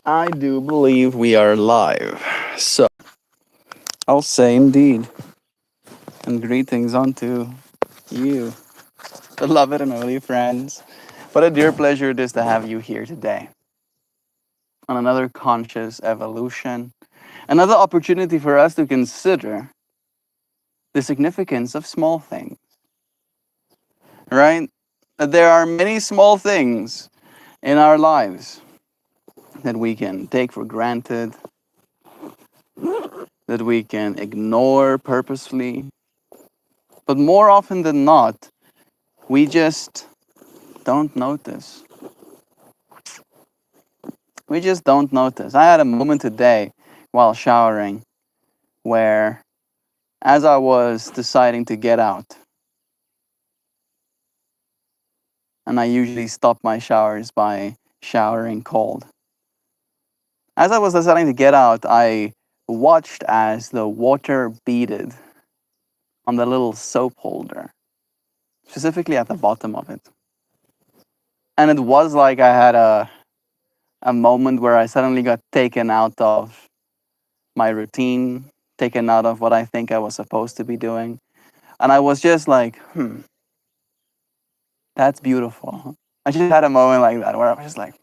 I do believe we are live. So, I'll say indeed. And greetings unto you, beloved and holy friends. What a dear pleasure it is to have you here today on another conscious evolution. Another opportunity for us to consider the significance of small things, right? There are many small things in our lives that we can take for granted, that we can ignore purposefully. But more often than not, we just don't notice. We just don't notice. I had a moment today while showering where, as I was deciding to get out, and I usually stop my showers by showering cold. As I was deciding to get out, I watched as the water beaded on the little soap holder, specifically at the bottom of it. And it was like I had a moment where I suddenly got taken out of my routine, taken out of what I think I was supposed to be doing. And I was just like, that's beautiful. I just had a moment like that where I was just like,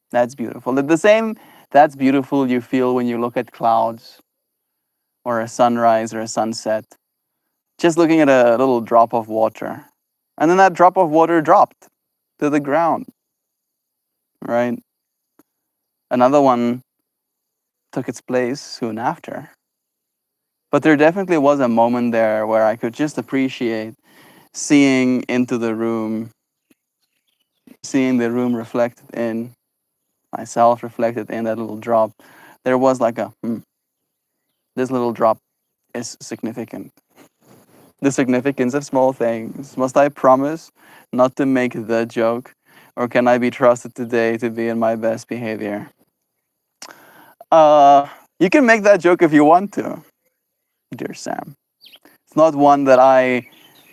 that's beautiful. The same that's beautiful you feel when you look at clouds or a sunrise or a sunset, just looking at a little drop of water. And then that drop of water dropped to the ground, right? Another one took its place soon after. But there definitely was a moment there where I could just appreciate seeing into the room, seeing the room reflected in myself, reflected in that little drop. There was like this little drop is significant. The significance of small things. Must I promise not to make the joke? Or can I be trusted today to be in my best behavior? You can make that joke if you want to, dear Sam. It's not one that I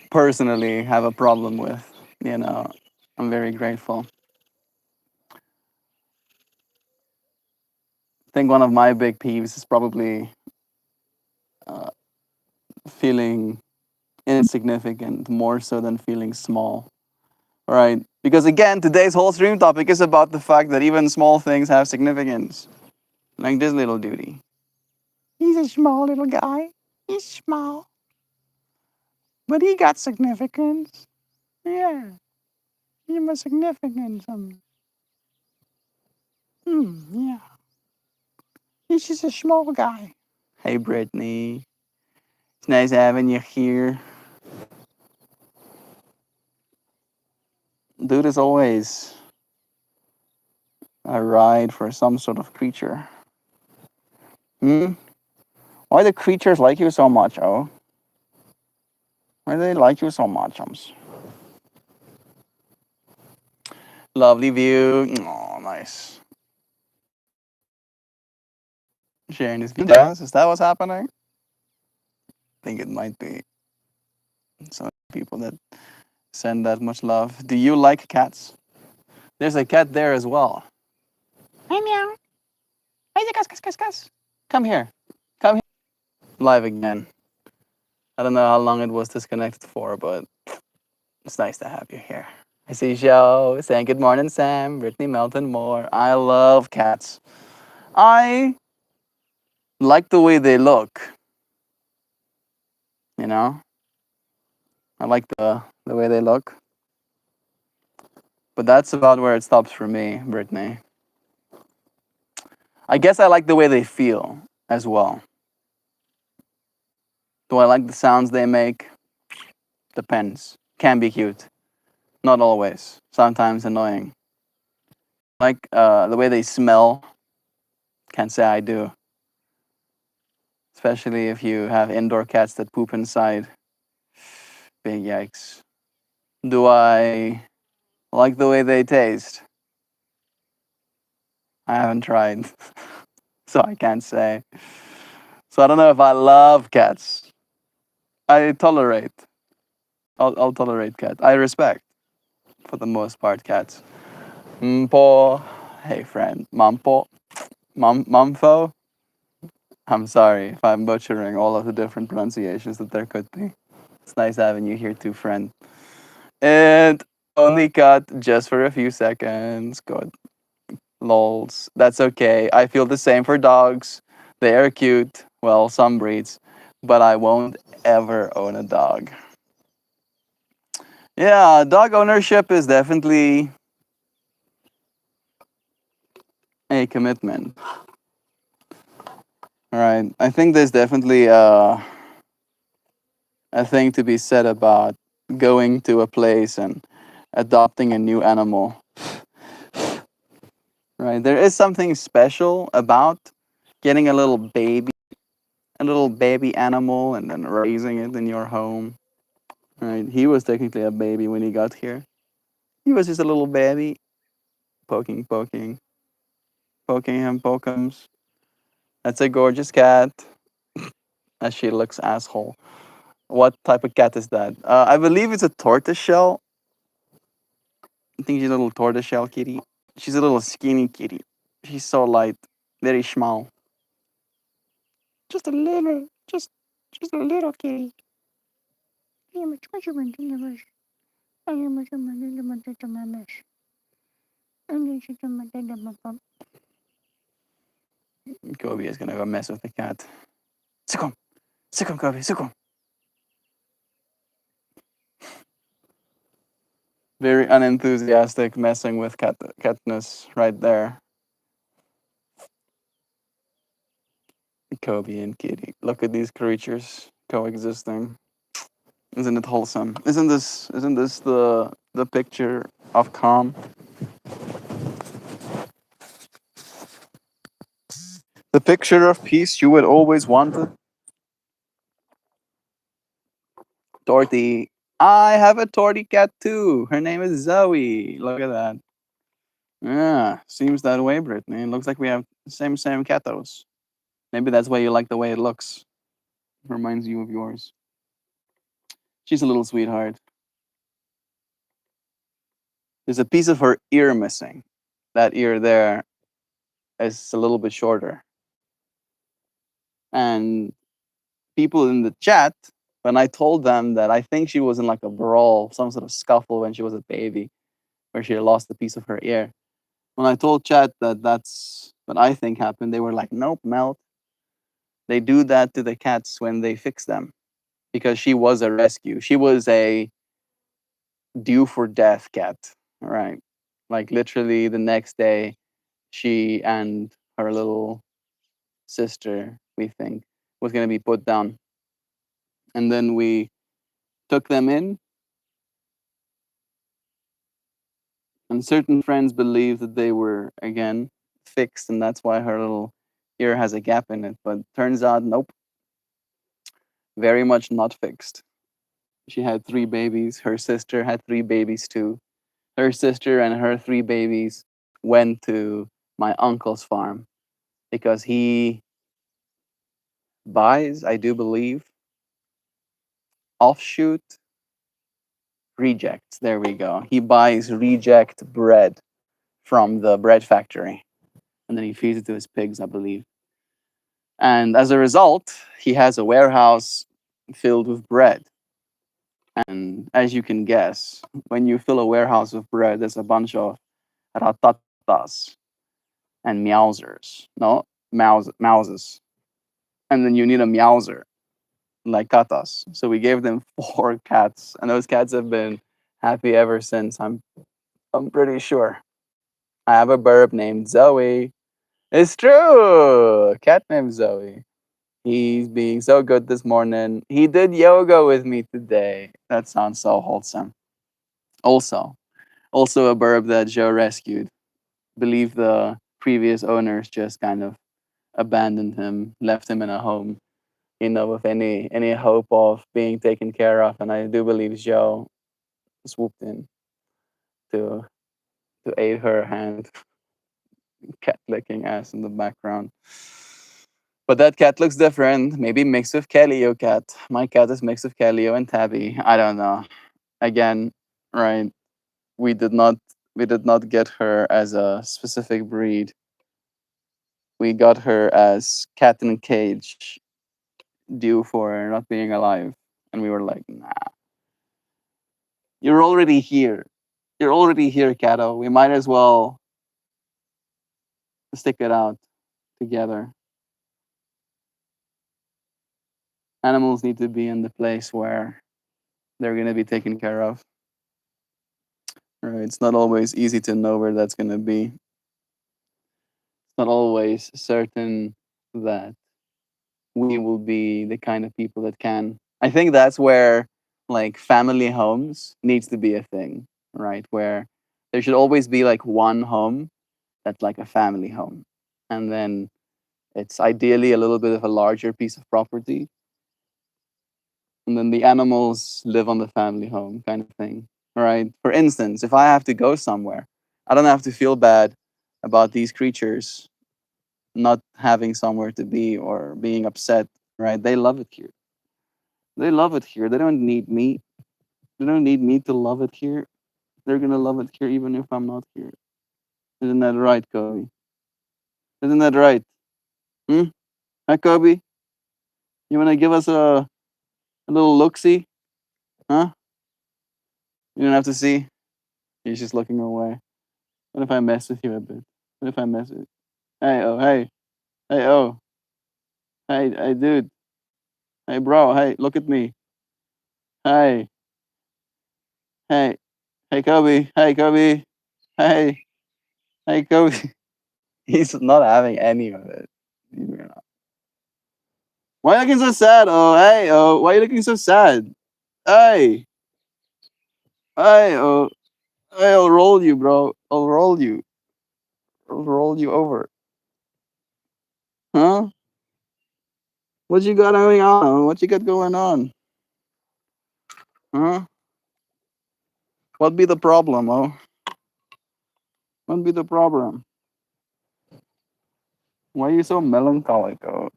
personally have a problem with. You know, I'm very grateful. I think one of my big peeves is probably feeling insignificant more so than feeling small, right? Because again, today's whole stream topic is about the fact that even small things have significance. Like this little duty. He's a small little guy. He's small. But he got significance. Yeah. He was significant. Yeah. He's just a small guy. Hey, Brittany. It's nice having you here. Dude is always a ride for some sort of creature. Hmm? Why do creatures like you so much, oh? Why do they like you so much, Lovely view. Oh, nice. Sharing this view. Is that what's happening? I think it might be some people that send that much love. Do you like cats? There's a cat there as well. Hey, meow. Hey, cuss. Come here. Come here. Live again. I don't know how long it was disconnected for, but it's nice to have you here. I see Joe saying good morning, Sam, Brittany, MeltMore. I love cats. I like the way they look. You know, I like the way they look. But that's about where it stops for me, Brittany. I guess I like the way they feel as well. Do I like the sounds they make? Depends. Can be cute. Not always. Sometimes annoying. Like the way they smell. Can't say I do. Especially if you have indoor cats that poop inside. Big yikes. Do I like the way they taste? I haven't tried, so I can't say. So I don't know if I love cats. I tolerate. I'll tolerate cats. I respect, for the most part, cats. Po. Hey, friend. Mampo? Mumfo? I'm sorry if I'm butchering all of the different pronunciations that there could be. It's nice having you here too, friend. And only cut just for a few seconds. Good. Lols. That's okay. I feel the same for dogs. They are cute. Well, some breeds. But I won't ever own a dog. Yeah, dog ownership is definitely a commitment. All right. I think there's definitely a thing to be said about going to a place and adopting a new animal. Right. There is something special about getting a little baby animal, and then raising it in your home. Right. He was technically a baby when he got here. He was just a little baby, poking him, pokums. That's a gorgeous cat. As she looks, asshole. What type of cat is that? I believe it's a tortoiseshell. I think she's a little tortoiseshell kitty. She's a little skinny kitty. She's so light, very small. Just a little, just a little kitty. Kobe is gonna go mess with the cat. Sukum, sukum, Kobe, sukum. Very unenthusiastic messing with Katniss right there. Kobe and Kitty. Look at these creatures coexisting. Isn't it wholesome? Isn't this the picture of calm? The picture of peace you would always wanted? Torty. I have a torty cat too. Her name is Zoe. Look at that. Yeah, seems that way, Brittany. It looks like we have the same catos. Maybe that's why you like the way it looks. Reminds you of yours. She's a little sweetheart. There's a piece of her ear missing. That ear there is a little bit shorter. And people in the chat, when I told them that I think she was in like a brawl, some sort of scuffle when she was a baby, where she lost a piece of her ear. When I told chat that that's what I think happened, they were like, "Nope, Melt. They do that to the cats when they fix them, because she was a rescue. She was a due for death cat, all right? Like literally the next day, she and her little sister, we think, was gonna be put down, and then we took them in, and certain friends believed that they were again fixed, and that's why her little ear has a gap in it. But turns out, nope, very much not fixed. She had three babies. Her sister had three babies too. Her sister and her three babies went to my uncle's farm because he buys, I do believe, offshoot rejects. There we go. He buys reject bread from the bread factory, and then he feeds it to his pigs, I believe. And as a result, he has a warehouse filled with bread. And as you can guess, when you fill a warehouse with bread, there's a bunch of ratatas and meowsers. No, mouses. And then you need a meowser, like katas. So we gave them four cats, and those cats have been happy ever since. I'm pretty sure. I have a burb named Zoe. It's true. A cat named Zoe. He's being so good this morning. He did yoga with me today. That sounds so wholesome. Also a burb that Joe rescued. Believe the previous owners just kind of abandoned him, left him in a home, with any hope of being taken care of. And I do believe Joe swooped in to aid her hand, cat licking ass in the background. But that cat looks different. Maybe mixed with Kellyo cat. My cat is mixed with Kellyo and Tabby. I don't know. Again, right? We did not we did not get her as a specific breed. We got her as cat in a cage, due for not being alive. And we were like, nah, you're already here. You're already here, Cato. We might as well stick it out together. Animals need to be in the place where they're going to be taken care of. Right? It's not always easy to know where that's going to be. It's not always certain that we will be the kind of people that can. I think that's where like family homes needs to be a thing, right? Where there should always be like one home that's like a family home. And then it's ideally a little bit of a larger piece of property. And then the animals live on the family home kind of thing, right? For instance, if I have to go somewhere, I don't have to feel bad about these creatures not having somewhere to be or being upset, right? They love it here. They love it here. They don't need me. They don't need me to love it here. They're gonna love it here even if I'm not here. Isn't that right, Kobe? Isn't that right? Hmm? Huh, Kobe? You wanna give us a little look-see? Huh? You don't have to see. He's just looking away. What if I mess with you a bit? What if I mess with? Hey, oh, hey, hey, oh, hey, hey, dude, hey, bro, hey, look at me, hey, hey, hey, Kobe, hey, Kobe, hey, hey, Kobe. He's not having any of it. Why are you looking so sad? Oh, hey, oh, why are you looking so sad? Hey, hey, oh, hey, I'll roll you, bro. I'll roll you. I'll roll you over. Huh? What you got going on? What you got going on? Huh? What be the problem, oh? What be the problem? Why are you so melancholic, oh?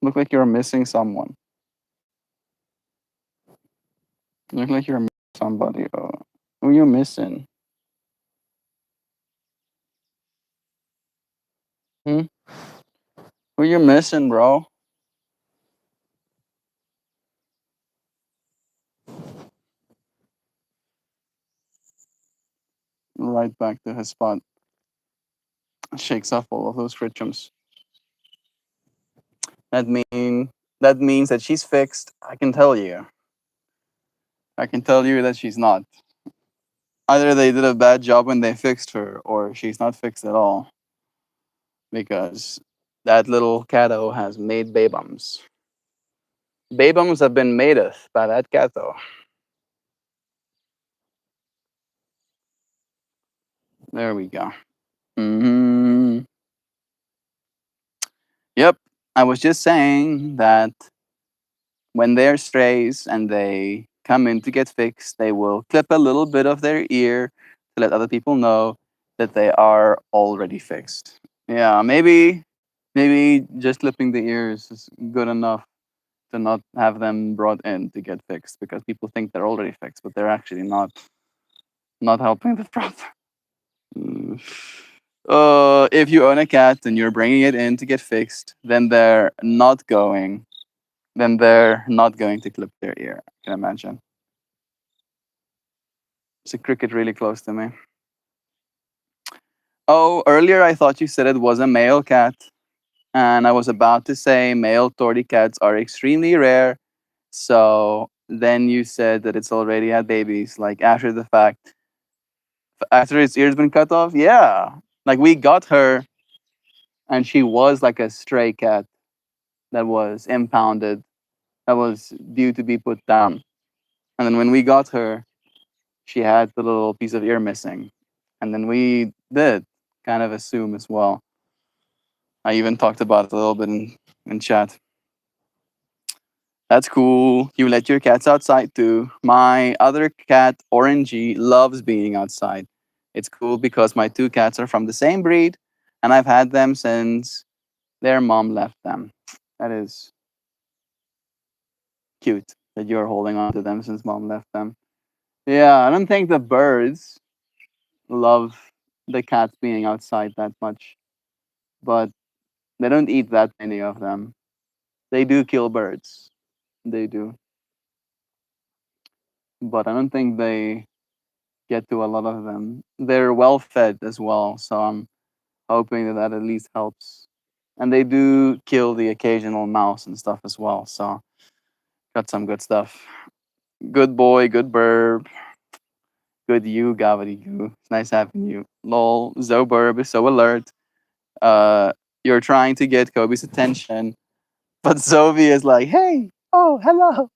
Look like you're missing someone. Look like you're missing somebody, oh. Who you missing? Hmm? Who you missing, bro? Right back to his spot. Shakes off all of those critchums. That means that she's fixed. I can tell you. I can tell you that she's not. Either they did a bad job when they fixed her, or she's not fixed at all. Because that little cato has made babums. Babums have been madeth by that cato. There we go. Hmm. Yep. I was just saying that when they're strays and they come in to get fixed, they will clip a little bit of their ear to let other people know that they are already fixed. Yeah, maybe just clipping the ears is good enough to not have them brought in to get fixed because people think they're already fixed, but they're actually not helping the problem. Mm. If you own a cat and you're bringing it in to get fixed, then they're not going to clip their ear. I can imagine. There's a cricket really close to me. Oh, earlier I thought you said it was a male cat, and I was about to say male torty cats are extremely rare. So then you said that it's already had babies, like after the fact, after its ears been cut off. Yeah, like we got her, and she was like a stray cat that was impounded, that was due to be put down. And then when we got her, she had the little piece of ear missing. And then we did kind of assume as well. I even talked about it a little bit in chat. That's cool. You let your cats outside too. My other cat, Orangey, loves being outside. It's cool because my two cats are from the same breed and I've had them since their mom left them. That is cute. that you're holding on to them since mom left them. Yeah, I don't think the birds love the cats being outside that much, but they don't eat that many of them. They do kill birds. They do. But I don't think they get to a lot of them. They're well fed as well, so I'm hoping that that at least helps. And they do kill the occasional mouse and stuff as well, so got some good stuff. Good boy, good burb, good you, Goo. It's nice having you. Lol, Zoburb is so alert. Uh, you're trying to get Kobe's attention, but Zoe is like, hey, oh, hello.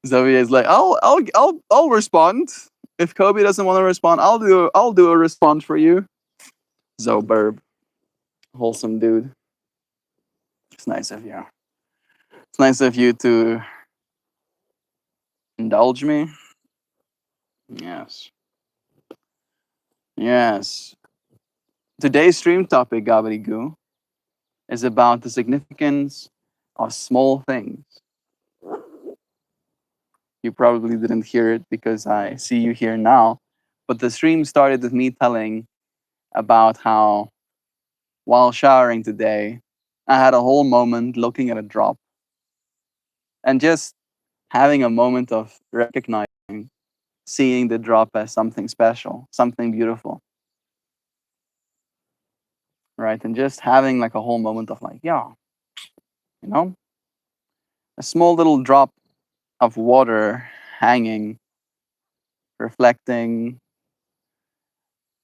Zoe is like, I'll respond. If Kobe doesn't want to respond, I'll do a response for you. Zoburb, wholesome dude. It's nice of you. It's nice of you to indulge me. Yes. Yes. Today's stream topic, Goo, is about the significance of small things. You probably didn't hear it because I see you here now. But the stream started with me telling about how, while showering today, I had a whole moment looking at a drop and just having a moment of recognizing, seeing the drop as something special, something beautiful, right? And just having like a whole moment of like, yeah, you know, a small little drop of water hanging, reflecting,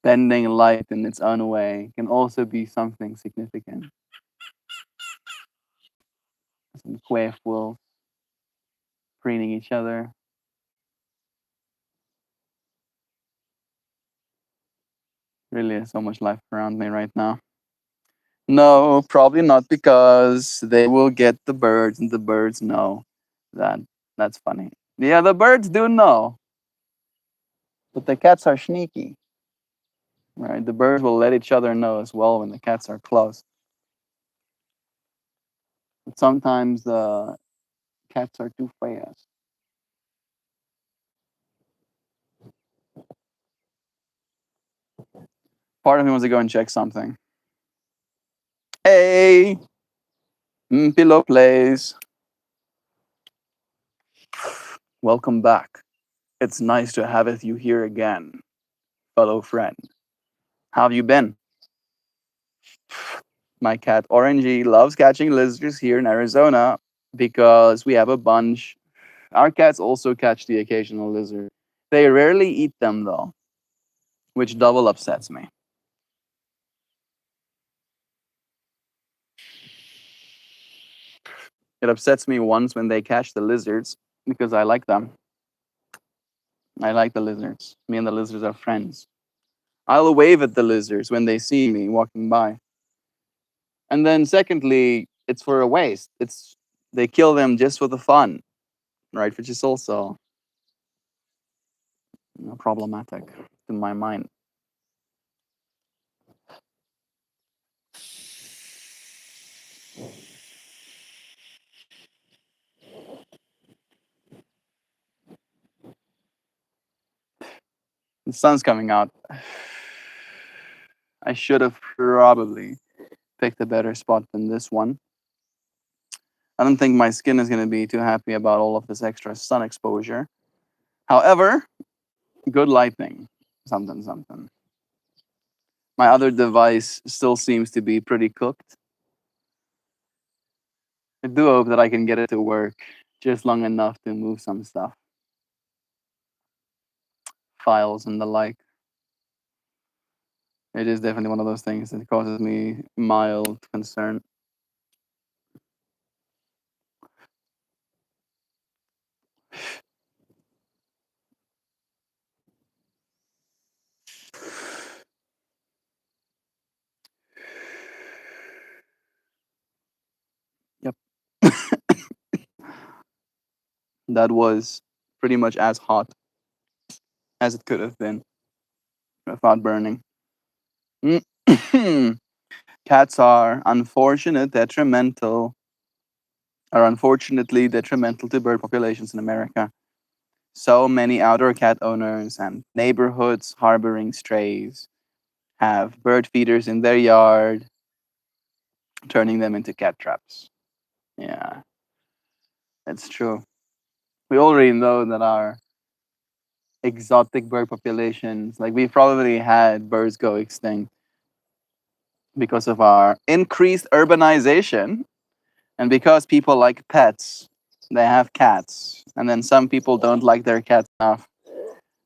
bending light in its own way can also be something significant. Some quaif wolves preening each other. Really is so much life around me right now. No, probably not because they will get the birds and the birds know that. That's funny. Yeah, the birds do know, but the cats are sneaky, right? The birds will let each other know as well when the cats are close. But sometimes the cats are too fast. Part of me wants to go and check something. Hey, Pillow Plays. Welcome back. It's nice to have you here again, fellow friend. How have you been? My cat Orangey loves catching lizards here in Arizona because we have a bunch. Our cats also catch the occasional lizard. They rarely eat them though, which double upsets me. It upsets me once when they catch the lizards because I like them. I like the lizards. Me and the lizards are friends. I'll wave at the lizards when they see me walking by. And then secondly, it's for a waste. It's they kill them just for the fun, right? Which is also problematic to my mind. The sun's coming out. I should have probably picked a better spot than this one. I don't think my skin is going to be too happy about all of this extra sun exposure. However, good lighting. Something, something. My other device still seems to be pretty cooked. I do hope that I can get it to work just long enough to move some stuff, files and the like. It is definitely one of those things that causes me mild concern. Yep. That was pretty much as hot as it could have been without burning. Cats are unfortunate, detrimental. are unfortunately detrimental to bird populations in America. So many outdoor cat owners and neighborhoods harboring strays have bird feeders in their yard, turning them into cat traps. Yeah, that's true. We already know that our exotic bird populations, like we've probably had birds go extinct because of our increased urbanization and because people like pets. They have cats, and then some people don't like their cats enough.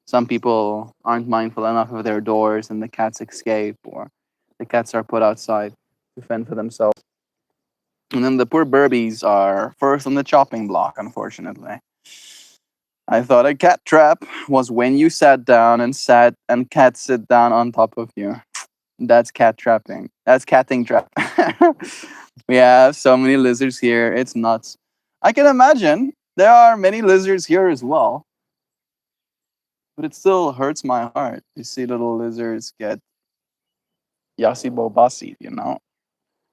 Some people aren't mindful enough of their doors, and the cats escape, or the cats are put outside to fend for themselves. And then the poor burbies are first on the chopping block, unfortunately. I thought a cat trap was when you sat down and cats sit down on top of you. That's cat trapping. That's catting trap. We have so many lizards here. It's nuts. I can imagine there are many lizards here as well, but it still hurts my heart to see little lizards get yasi bobasi, you know?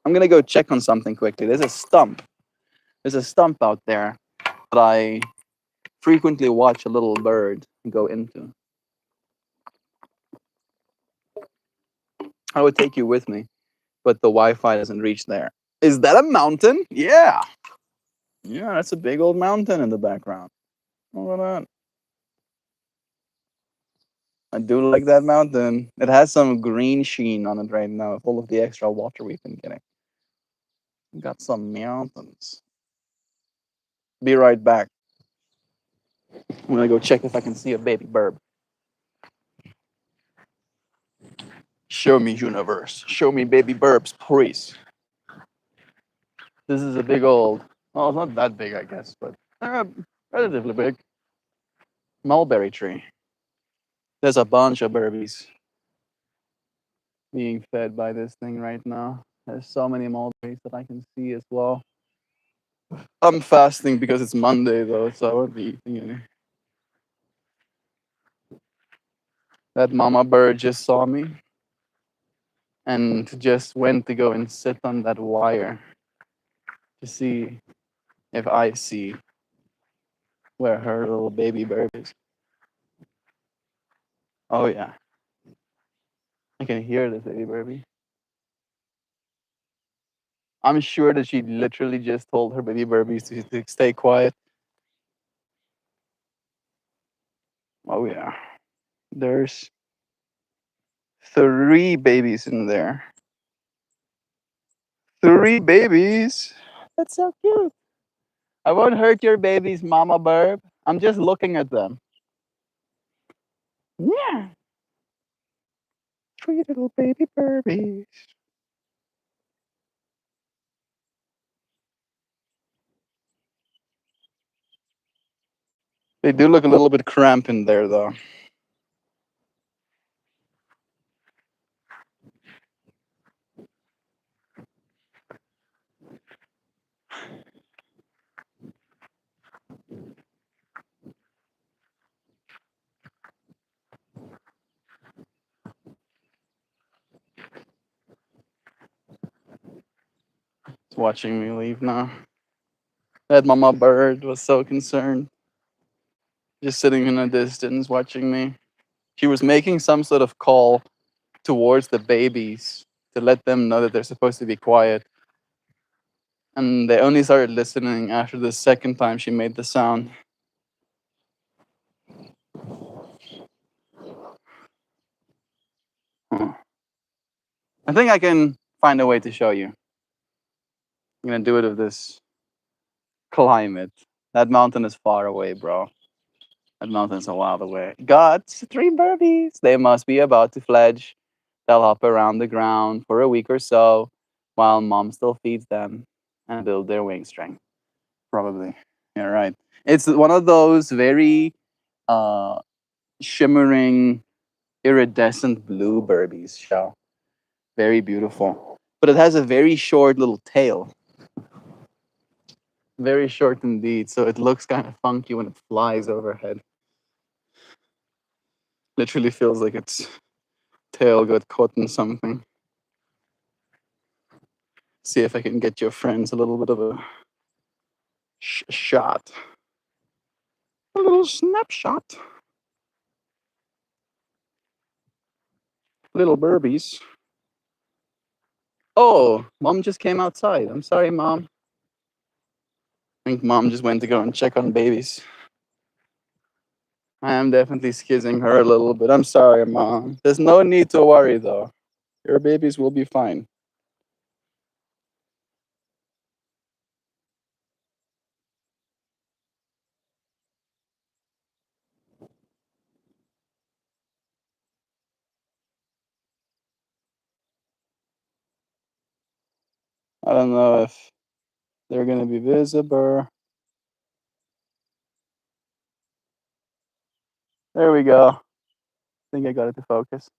I'm gonna go check on something quickly. There's a stump. There's a stump out there that I frequently watch a little bird go into. I would take you with me, but the Wi-Fi doesn't reach there. Is that a mountain? Yeah. Yeah, that's a big old mountain in the background. Look at that. I do like that mountain. It has some green sheen on it right now, full of the extra water we've been getting. Got some mountains. Be right back. I'm gonna go check if I can see a baby bird. Show me universe. Show me baby burbs, please. This is a big old. Well, it's not that big, I guess, but relatively big mulberry tree. There's a bunch of burbies being fed by this thing right now. There's so many mulberries that I can see as well. I'm fasting because it's Monday though, so I won't be eating any. That mama bird just saw me and just went to go and sit on that wire to see if I see where her little baby bird is. Oh yeah, I can hear this baby birdie. I'm sure that she literally just told her baby burbies to stay quiet. Oh yeah, there's 3 babies in there. 3 babies. That's so cute. I won't hurt your babies, mama bird. I'm just looking at them. Yeah, 3 little baby burbies. They do look a little bit cramped in there though. It's watching me leave now. That mama bird was so concerned, just sitting in the distance watching me. She was making some sort of call towards the babies to let them know that they're supposed to be quiet. And they only started listening after the second time she made the sound. Huh. I think I can find a way to show you. I'm gonna do it with this climate. That mountain is far away, bro. That mountain's a while away. Got 3 burbies. They must be about to fledge. They'll hop around the ground for a week or so while mom still feeds them and build their wing strength. Probably. Yeah, right. It's one of those very uh, shimmering, iridescent blue burbies, shell. Very beautiful. But it has a very short little tail. Very short indeed. So it looks kind of funky when it flies overhead. Literally feels like its tail got caught in something. See if I can get your friends a little bit of a shot. A little snapshot. Little burbies. Oh, mom just came outside. I'm sorry, mom. I think mom just went to go and check on babies. I am definitely skizzing her a little bit. I'm sorry, mom. There's no need to worry, though. Your babies will be fine. I don't know if they're gonna be visible. There we go. I think I got it to focus.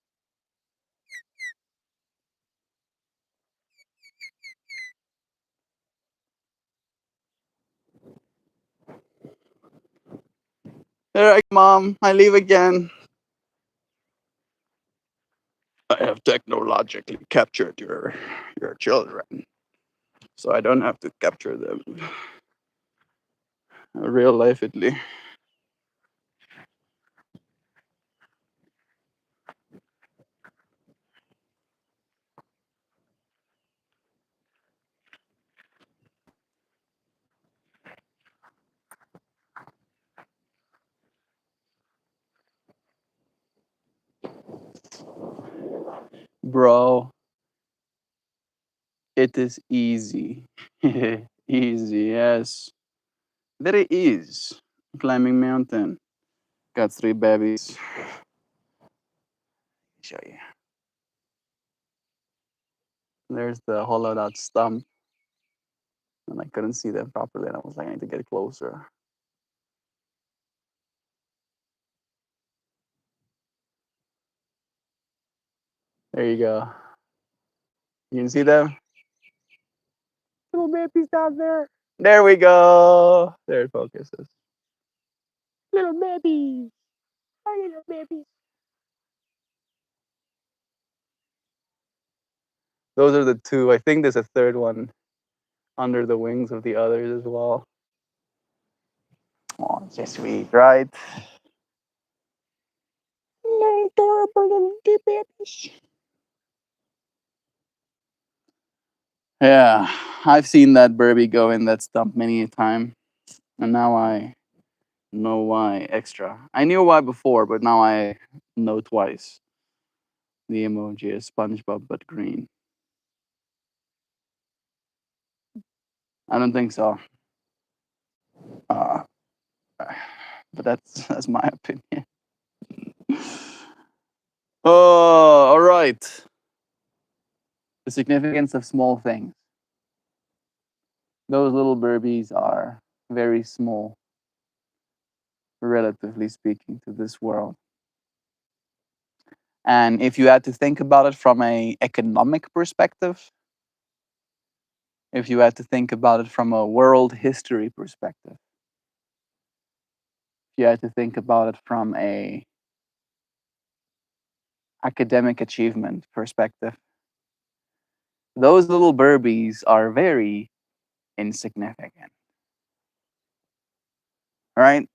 There I go, mom. I leave again. I have technologically captured your children, so I don't have to capture them real lifeedly. Bro, it is easy. Easy, yes. Very easy. Climbing mountain. Got three babies. Show you. There's the hollowed out stump. And I couldn't see them properly, and I was like, I need to get closer. There you go. You can see them? Little babies down there. There we go. There it focuses. Little babies. Hi, little babies. Those are the two. I think there's a third one under the wings of the others as well. Oh, it's just sweet, right? Little adorable little babies. Yeah, I've seen that Burby go in that stump many a time, and now I know why extra. I knew why before, but now I know twice. The emoji is SpongeBob but green. I don't think so. Uh, but that's my opinion. Oh, all right. The significance of small things. Those little burbies are very small, relatively speaking, to this world. And if you had to think about it from a economic perspective, if you had to think about it from a world history perspective, if you had to think about it from a academic achievement perspective, those little burbies are very insignificant, right?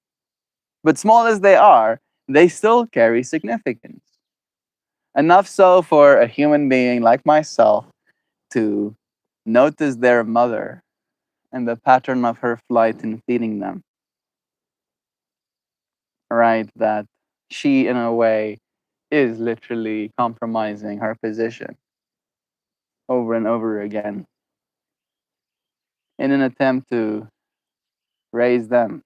But small as they still carry significance. Enough so for a human being like myself to notice their mother and the pattern of her flight in feeding them, right? That she, in a way, is literally compromising her position over and over again in an attempt to raise them.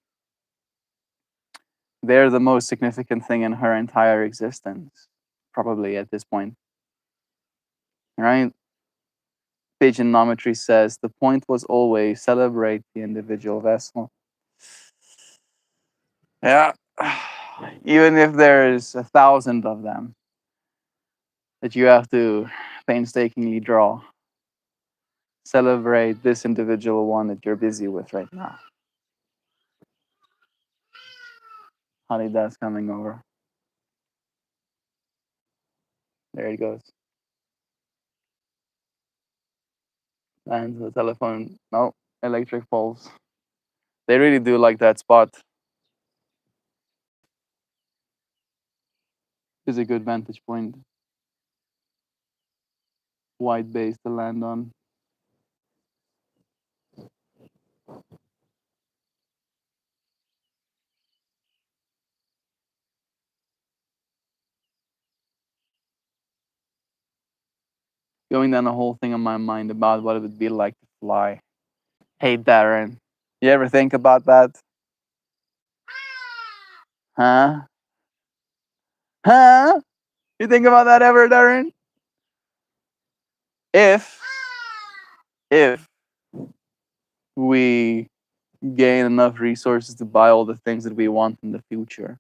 They're the most significant thing in her entire existence, probably at this point, right? Paganometry says the point was always celebrate the individual vessel. Yeah. Even if there's 1,000 of them that you have to painstakingly draw, celebrate this individual one that you're busy with right now. Honey, that's coming over. There it goes. And the telephone. No, electric poles. They really do like that spot. Is a good vantage point. Wide base to land on. Going down a whole thing in my mind about what it would be like to fly. Hey, Darren, you ever think about that? Huh? Huh? You think about that ever, Darren? If if we gain enough resources to buy all the things that we want in the future,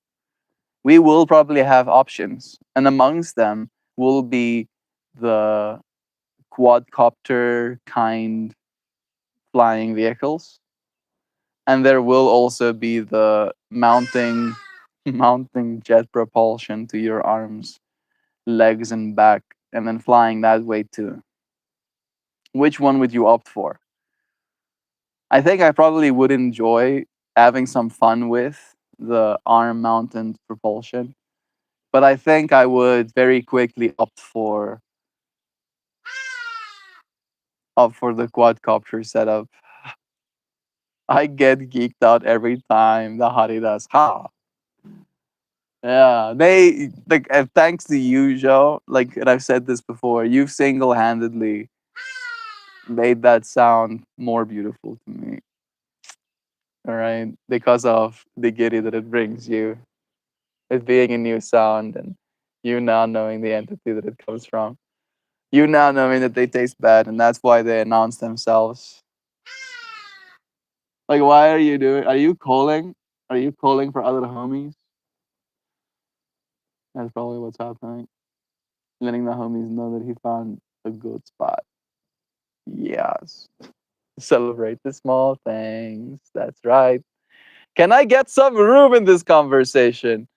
we will probably have options, and amongst them will be the quadcopter kind flying vehicles, and there will also be the mounting jet propulsion to your arms, legs, and back, and then flying that way too. Which one would you opt for? I think I probably would enjoy having some fun with the arm mounted propulsion, but I think I would very quickly opt for the quadcopter setup. I get geeked out every time the hottie does ha. Yeah, they like thanks to you, Joe. Like, and I've said this before, you've single-handedly made that sound more beautiful to me. All right, because of the giddy that it brings you, it being a new sound, and you now knowing the entity that it comes from. You now knowing that they taste bad, and that's why they announce themselves. Like, why are you doing? Are you calling? Are you calling for other homies? That's probably what's happening. Letting the homies know that he found a good spot. Yes. Celebrate the small things. That's right. Can I get some room in this conversation?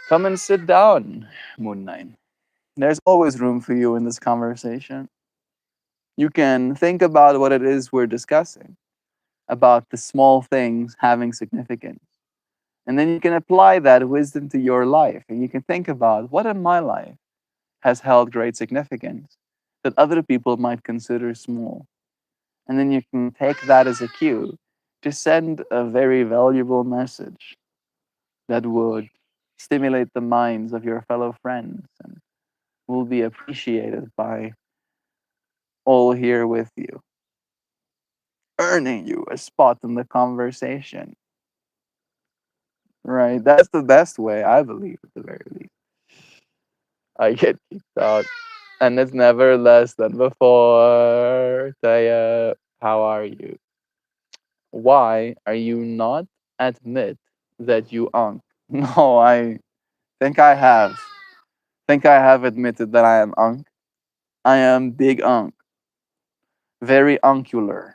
Come and sit down, Moon Knight. There's always room for you in this conversation. You can think about what it is we're discussing, about the small things having significance. And then you can apply that wisdom to your life. And you can think about what in my life has held great significance that other people might consider small. And then you can take that as a cue to send a very valuable message that would stimulate the minds of your fellow friends and will be appreciated by all here with you, earning you a spot in the conversation. Right? That's the best way, I believe, at the very least. I get kicked out, and it's never less than before. Taya, how are you? Why are you not admit that you unk? No, I think I have. Think I have admitted that I am unk. I am big unk, very uncular,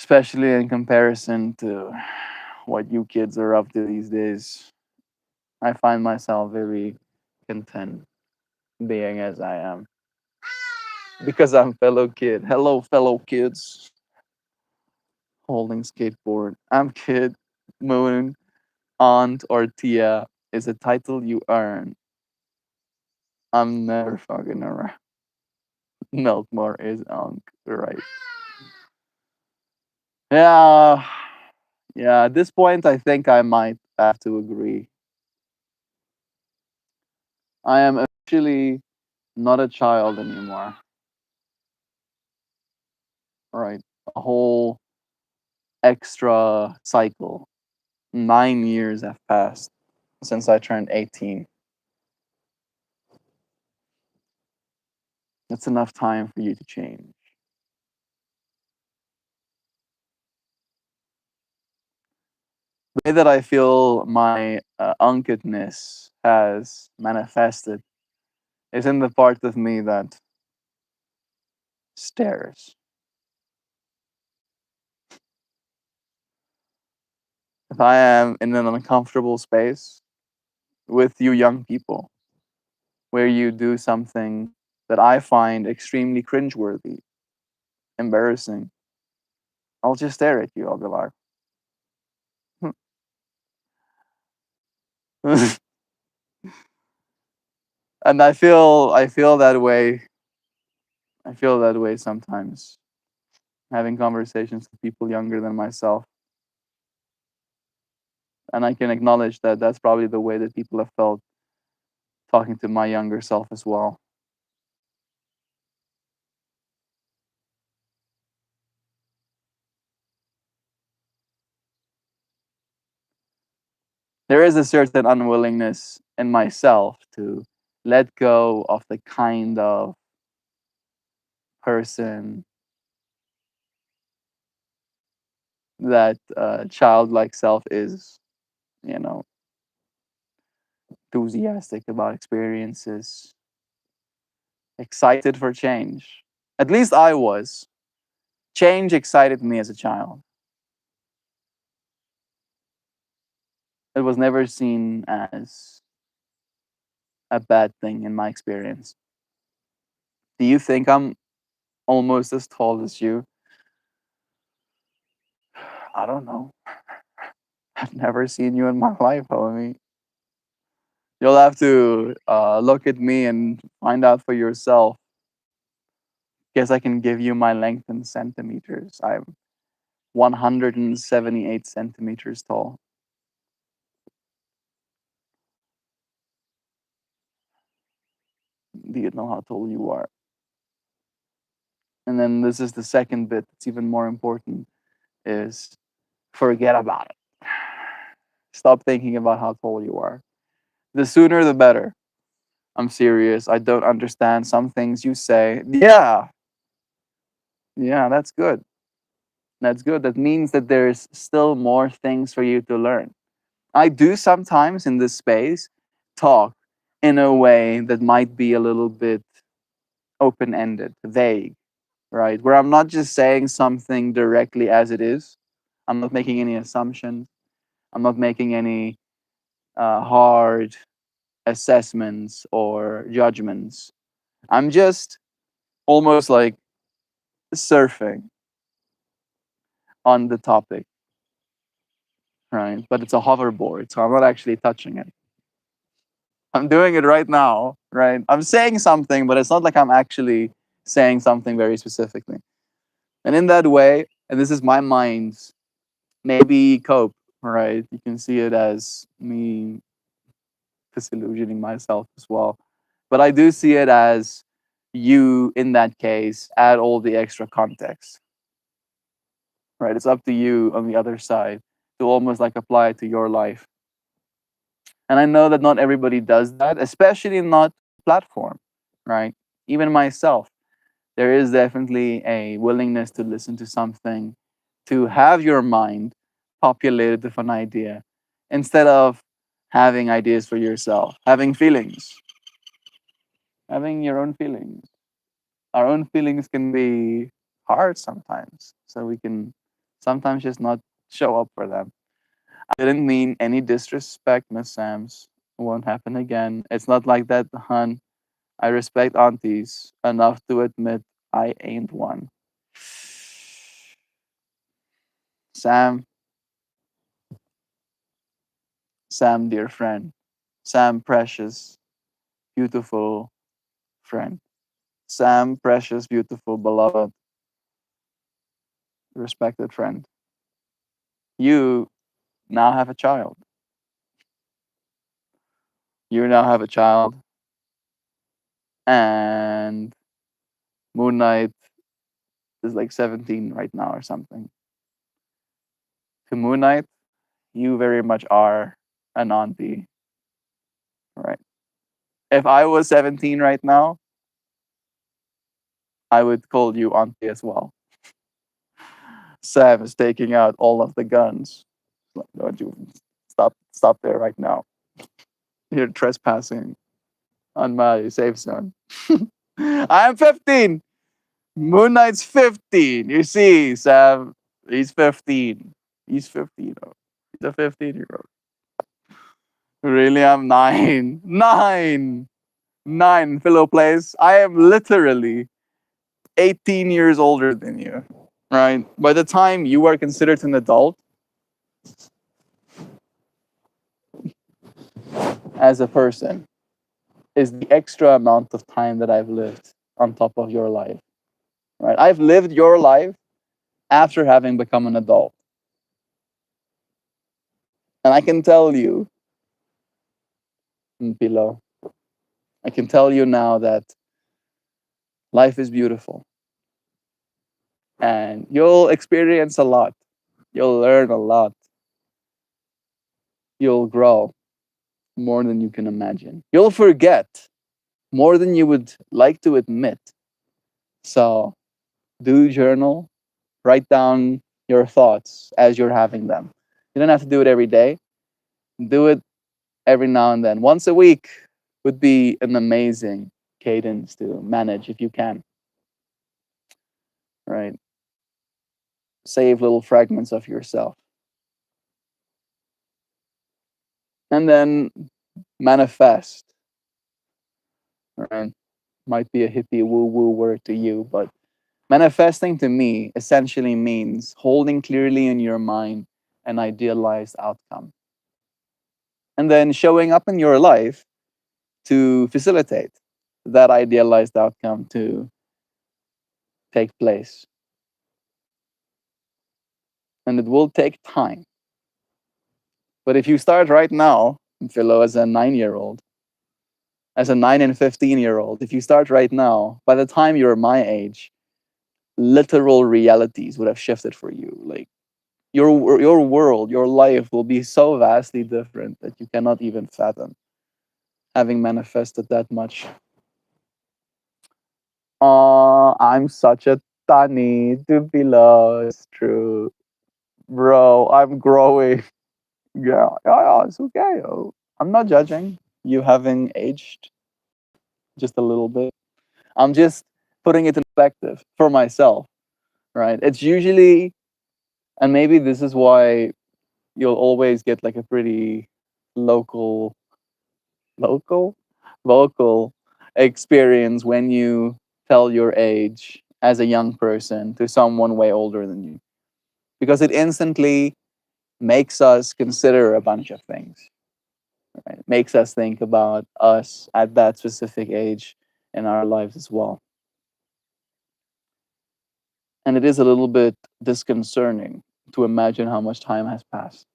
especially in comparison to what you kids are up to these days. I find myself very content being as I am because I'm fellow kid. Hello, fellow kids. Holding skateboard. I'm kid. Moon, aunt, or Tia is a title you earn. I'm never fucking around. Meltmore is unk, right? Yeah, yeah. At this point, I think I might have to agree. I am officially not a child anymore. Right, a whole extra cycle. 9 years have passed since I turned 18. That's enough time for you to change. The way that I feel my unkedness has manifested is in the part of me that stares. If I am in an uncomfortable space with you young people, where you do something that I find extremely cringeworthy, embarrassing, I'll just stare at you. I'll be like, and I feel that way. I feel that way sometimes having conversations with people younger than myself, and I can acknowledge that that's probably the way that people have felt talking to my younger self as well. There is a certain unwillingness in myself to let go of the kind of person that childlike self is, you know, enthusiastic about experiences, excited for change. At least I was. Change excited me as a child. It was never seen as a bad thing in my experience. Do you think I'm almost as tall as you? I don't know. I've never seen you in my life, homie. You'll have to look at me and find out for yourself. Guess I can give you my length in centimeters. I'm 178 centimeters tall. Do you know how tall you are? And then this is the second bit that's even more important is forget about it. Stop thinking about how tall you are. The sooner the better. I'm serious. I don't understand some things you say. Yeah. Yeah, that's good. That's good. That means that there's still more things for you to learn. I do sometimes in this space talk in a way that might be a little bit open ended, vague, right? Where I'm not just saying something directly as it is. I'm not making any assumptions. I'm not making any hard assessments or judgments. I'm just almost like surfing on the topic, right? But it's a hoverboard, so I'm not actually touching it. I'm doing it right now, right? I'm saying something, but it's not like I'm actually saying something very specifically. And in that way, and this is my mind's maybe cope, right? You can see it as me disillusioning myself as well. But I do see it as you, in that case, add all the extra context, right? It's up to you on the other side to almost like apply it to your life. And I know that not everybody does that, especially not platform, right? Even myself, there is definitely a willingness to listen to something, to have your mind populated with an idea instead of having ideas for yourself, having feelings, having your own feelings. Our own feelings can be hard sometimes. So we can sometimes just not show up for them. I didn't mean any disrespect, Miss Sams. It won't happen again. It's not like that, hun. I respect aunties enough to admit I ain't one. Sam, Sam, dear friend. Sam, precious, beautiful friend. Sam, precious, beautiful, beloved, respected friend. You now have a child. You now have a child, and Moon Knight is like 17 right now or something. To Moon Knight, you very much are an auntie, right? If I was 17 right now, I would call you auntie as well. Sam is taking out all of the guns. Like, don't you stop there right now. You're trespassing on my safe zone. I am 15. Moon Knight's 15. You see, Sam, he's 15. He's 15. Oh. He's a 15-year-old. Really, I'm 9. 9. 9, Philo Place. I am literally 18 years older than you. right? By the time you are considered an adult as a person, is the extra amount of time that I've lived on top of your life, right? I've lived your life after having become an adult. And I can tell you, Pilo, I can tell you now that life is beautiful and you'll experience a lot. You'll learn a lot. You'll grow more than you can imagine. You'll forget more than you would like to admit. So do journal, write down your thoughts as you're having them. You don't have to do it every day. Do it every now and then. Once a week would be an amazing cadence to manage if you can, right? Save little fragments of yourself. And then manifest, right? Might be a hippie woo woo word to you, but manifesting to me essentially means holding clearly in your mind an idealized outcome and then showing up in your life to facilitate that idealized outcome to take place. And it will take time. But if you start right now, Philo, as a 9-year old, as a 9 and 15-year old, if you start right now, by the time you're my age, literal realities would have shifted for you. Like your world, your life will be so vastly different that you cannot even fathom, having manifested that much. I'm such a tani to be lost. True, bro. I'm growing. Yeah, it's okay. Oh, I'm not judging you having aged just a little bit. I'm just putting it in perspective for myself, right? It's usually, and maybe this is why you'll always get like a pretty local, local, vocal experience when you tell your age as a young person to someone way older than you, because it instantly makes us consider a bunch of things. Right? It makes us think about us at that specific age in our lives as well. And it is a little bit disconcerting to imagine how much time has passed.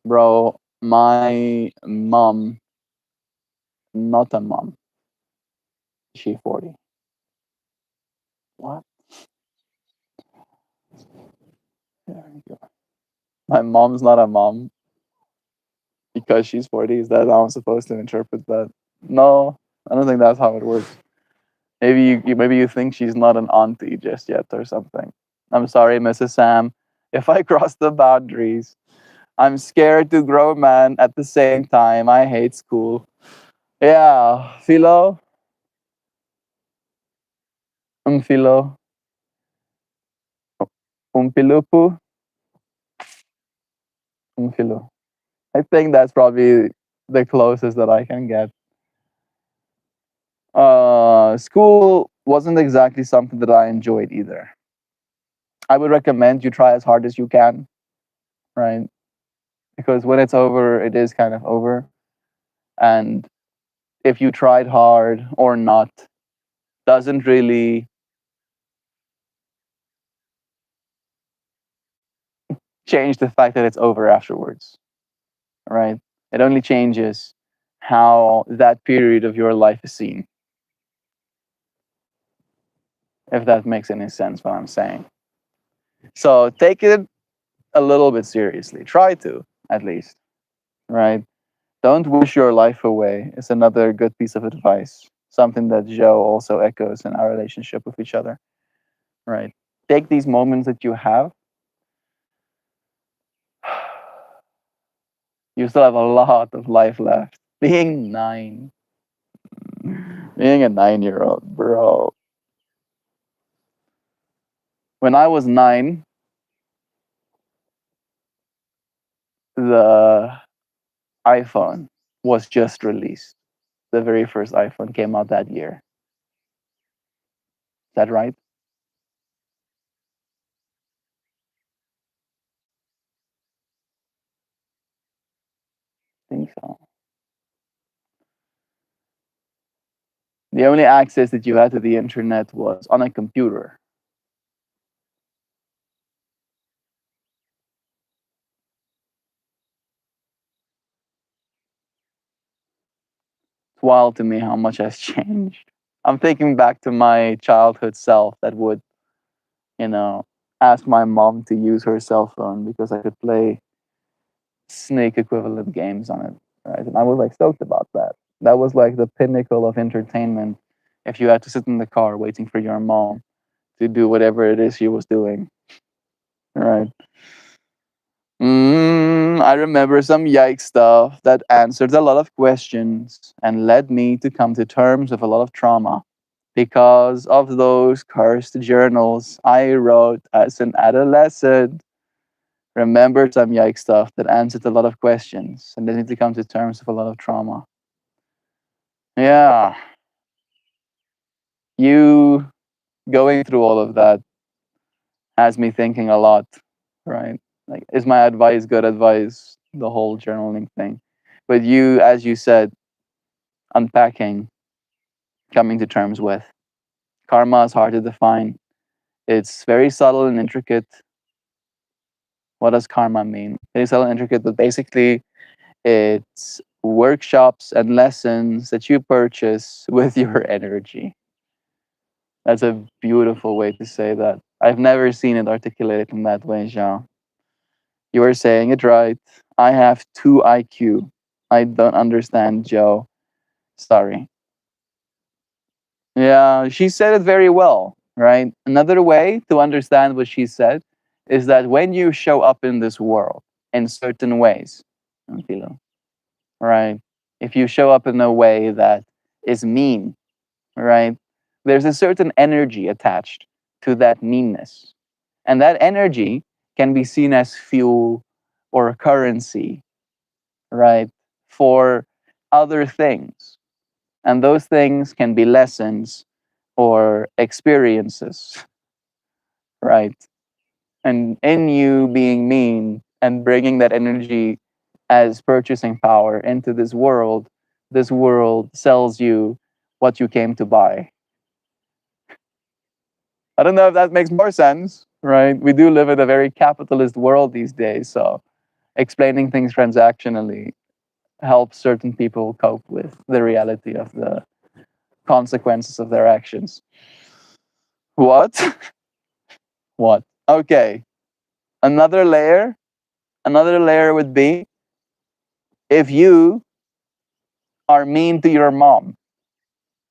Bro, my mom, not a mom, she 40. What? There you go. My mom's not a mom because she's 40. Is that how I'm supposed to interpret that? No, I don't think that's how it works. Maybe you think she's not an auntie just yet or something. I'm sorry, Mrs. Sam. If I cross the boundaries, I'm scared to grow, man. At the same time, I hate school. Yeah, Philo, Philo, Umpilupu, Philo. I think that's probably the closest that I can get. School wasn't exactly something that I enjoyed either. I would recommend you try as hard as you can, right? Because when it's over, it is kind of over. And if you tried hard or not, doesn't really change the fact that it's over afterwards, right? It only changes how that period of your life is seen, if that makes any sense what I'm saying. So take it a little bit seriously. Try to, at least, right? Don't wish your life away is another good piece of advice. Something that Joe also echoes in our relationship with each other, right? Take these moments that you have. You still have a lot of life left. Being 9, being a 9-year old, bro. When I was 9, the iPhone was just released. The very first iPhone came out that year. Is that right? The only access that you had to the internet was on a computer. It's wild to me how much has changed. I'm thinking back to my childhood self that would, you know, ask my mom to use her cell phone because I could play snake equivalent games on it. Right. And I was like stoked about that. That was like the pinnacle of entertainment if you had to sit in the car waiting for your mom to do whatever it is she was doing. Right. I remember some yikes stuff that answered a lot of questions and led me to come to terms with a lot of trauma because of those cursed journals I wrote as an adolescent. Remember some yikes stuff that answered a lot of questions and led me to come to terms with a lot of trauma. Yeah, you going through all of that has me thinking a lot, right? Like, is my advice good advice? The whole journaling thing. But you, as you said, unpacking, coming to terms with. Karma is hard to define. It's very subtle and intricate. What does karma mean? Very subtle and intricate, but basically, it's workshops and lessons that you purchase with your energy. That's a beautiful way to say that. I've never seen it articulated in that way, Jean. You are saying it right. I have 2 IQ. I don't understand, Joe. Sorry. Yeah, she said it very well, right? Another way to understand what she said is that when you show up in this world in certain ways, right? If you show up in a way that is mean, right? There's a certain energy attached to that meanness. And that energy can be seen as fuel or a currency, right? For other things. And those things can be lessons or experiences, right? And in you being mean and bringing that energy as purchasing power into this world sells you what you came to buy. I don't know if that makes more sense, right? We do live in a very capitalist world these days, so explaining things transactionally helps certain people cope with the reality of the consequences of their actions. What? What? Okay. Another layer, another layer would be if you are mean to your mom,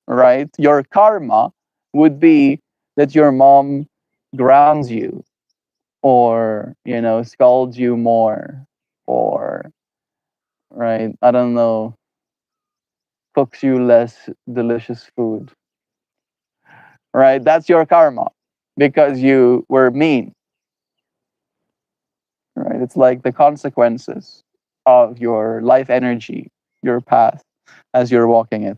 right? Your karma would be that your mom grounds you or, scolds you more or, right? I don't know, cooks you less delicious food, right? That's your karma because you were mean, right? It's like the consequences of your life energy, your path as you're walking it.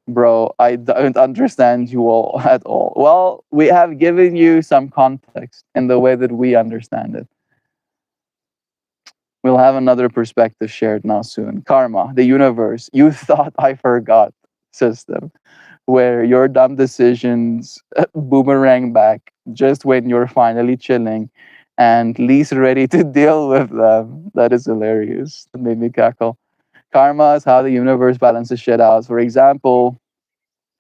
Bro, I don't understand you all at all. Well, we have given you some context in the way that we understand it. We'll have another perspective shared now soon. Karma, the universe, you thought I forgot system, where your dumb decisions boomerang back just when you're finally chilling and least ready to deal with them. That is hilarious. That made me cackle. Karma is how the universe balances shit out. For example,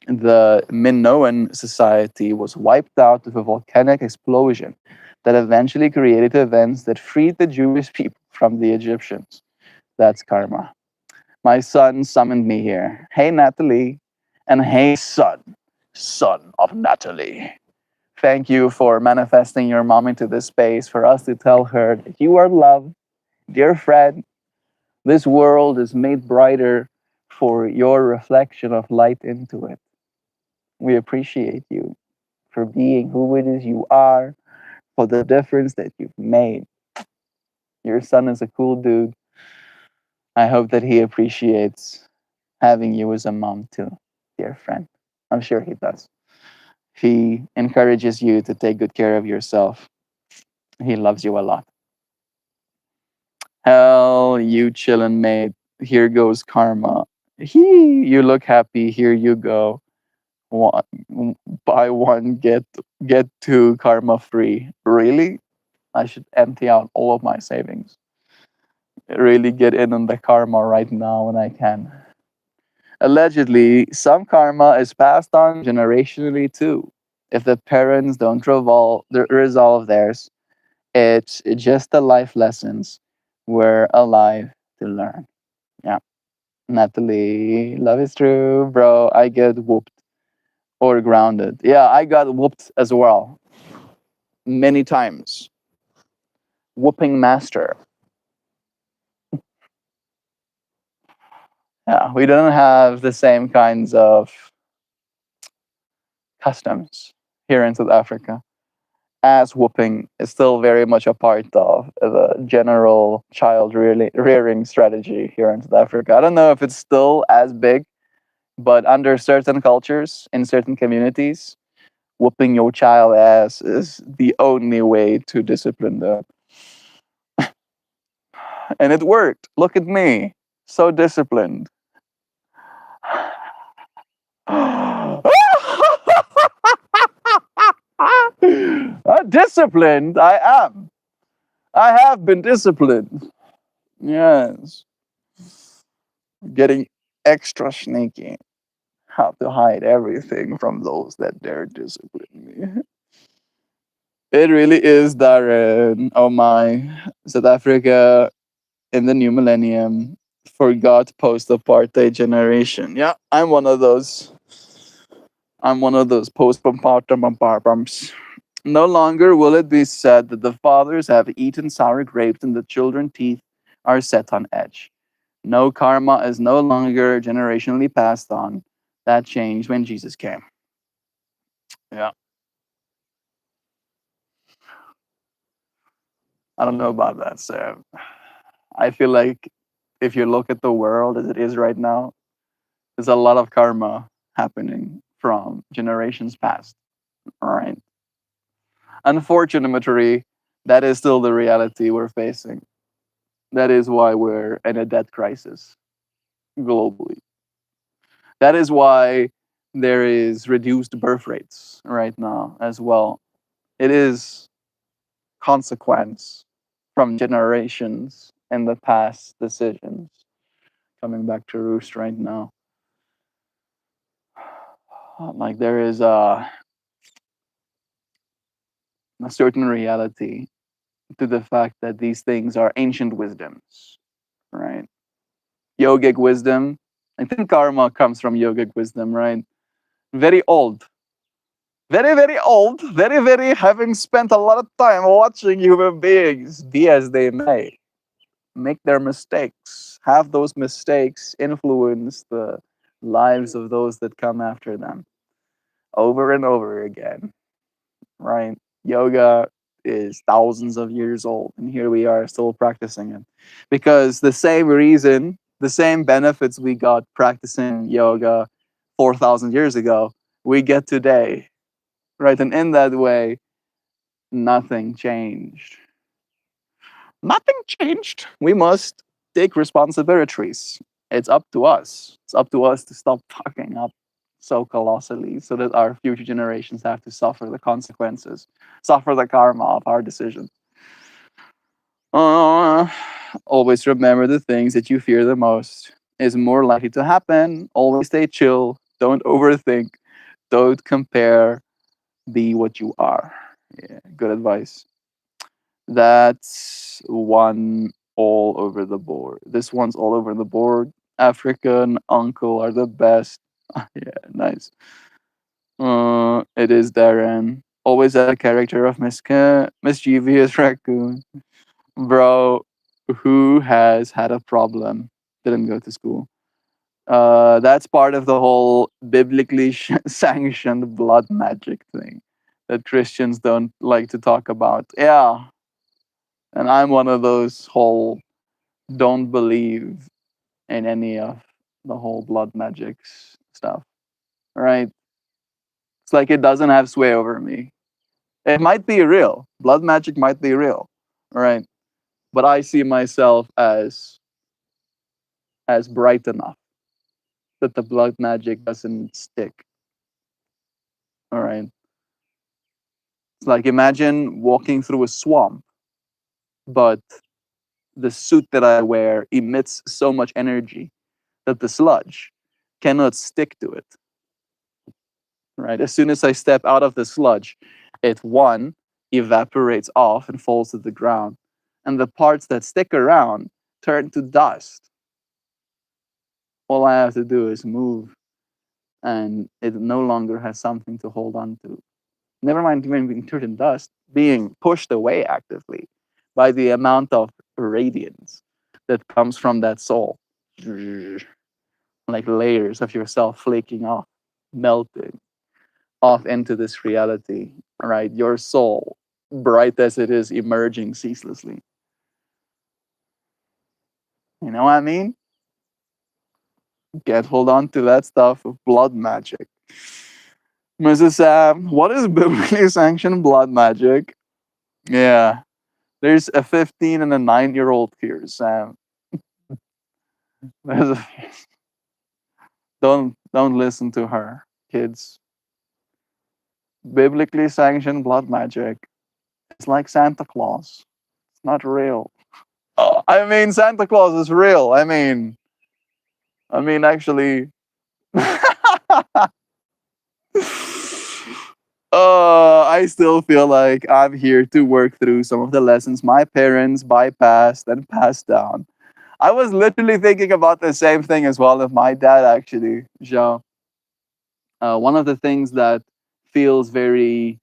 the Minoan society was wiped out with a volcanic explosion that eventually created events that freed the Jewish people from the Egyptians. That's karma. My son summoned me here. Hey, Natalie. And hey, son of Natalie. Thank you for manifesting your mom into this space for us to tell her that you are loved, dear friend. This world is made brighter for your reflection of light into it. We appreciate you for being who it is you are, for the difference that you've made. Your son is a cool dude. I hope that he appreciates having you as a mom too, dear friend. I'm sure he does. He encourages you to take good care of yourself. He loves you a lot. Hell, you chillin', mate. Here goes karma. You look happy. Here you go. one, buy one get two karma free. Really? I should empty out all of my savings. Really get in on the karma right now when I can. Allegedly, some karma is passed on generationally too. If the parents don't resolve theirs, it's just the life lessons we're alive to learn. Yeah. Natalie, love is true, bro. I get whooped or grounded. Yeah, I got whooped as well. Many times. Whooping master. Yeah, we don't have the same kinds of customs here in South Africa. Ass whooping is still very much a part of the general child rearing strategy here in South Africa. I don't know if it's still as big, but under certain cultures, in certain communities, whooping your child ass is the only way to discipline them. And it worked. Look at me. So disciplined. Disciplined, I am. I have been disciplined. Yes. Getting extra sneaky. How to hide everything from those that dare discipline me. It really is, Darren. Oh my. South Africa in the new millennium forgot post apartheid generation. Yeah, I'm one of those. I'm one of those post apartheid. No longer will it be said that the fathers have eaten sour grapes and the children's teeth are set on edge. No, karma is no longer generationally passed on. That changed when Jesus came. Yeah, I don't know about that, Sam. I feel like if you look at the world as it is right now, there's a lot of karma happening from generations past. All right. Unfortunately, that is still the reality we're facing. That is why we're in a debt crisis globally. That is why there is reduced birth rates right now as well. It is consequence from generations in the past decisions. Coming back to Roost right now, like there is a certain reality to the fact that these things are ancient wisdoms, right? Yogic wisdom. I think karma comes from yogic wisdom, right? Very old. Very, very old. Very, very having spent a lot of time watching human beings be as they may, make their mistakes, have those mistakes influence the lives of those that come after them over and over again, right? Yoga is thousands of years old, and here we are still practicing it because the same reason, the same benefits we got practicing yoga 4,000 years ago, we get today, right? And in that way, nothing changed. Nothing changed. We must take responsibilities. It's up to us. It's up to us to stop fucking up so colossally so that our future generations have to suffer the consequences, suffer the karma of our decisions. Uh, Always remember the things that you fear the most is more likely to happen. Always stay chill. Don't overthink. Don't compare. Be what you are. Yeah, good advice. That's one all over the board. This one's all over the board. African uncle are the best. Yeah, nice. It is Darren. Always a character of mischievous raccoon. Bro, who has had a problem? Didn't go to school. That's part of the whole biblically sanctioned blood magic thing that Christians don't like to talk about. Yeah, and I'm one of those whole don't believe in any of the whole blood magic stuff. Right? It's like it doesn't have sway over me. It might be real. Blood magic might be real. Right? But I see myself as bright enough that the blood magic doesn't stick. All right. It's like imagine walking through a swamp, but the suit that I wear emits so much energy that the sludge cannot stick to it. Right? As soon as I step out of the sludge, it one evaporates off and falls to the ground. And the parts that stick around turn to dust. All I have to do is move and it no longer has something to hold on to. Never mind even being turned in dust, being pushed away actively by the amount of radiance that comes from that soul. Like layers of yourself flaking off, melting off into this reality, right? Your soul, bright as it is, emerging ceaselessly. You know what I mean? Can't hold on to that stuff of blood magic. Mrs. Sam, what is biblically sanctioned blood magic? Yeah, there's a 15 and a 9-year-old here, Sam. There's a, don't listen to her, kids. Biblically sanctioned blood magic is like Santa Claus. It's not real. Oh, I mean, Santa Claus is real. I mean, actually. I still feel like I'm here to work through some of the lessons my parents bypassed and passed down. I was literally thinking about the same thing as well with my dad, actually, Jean. One of the things that feels very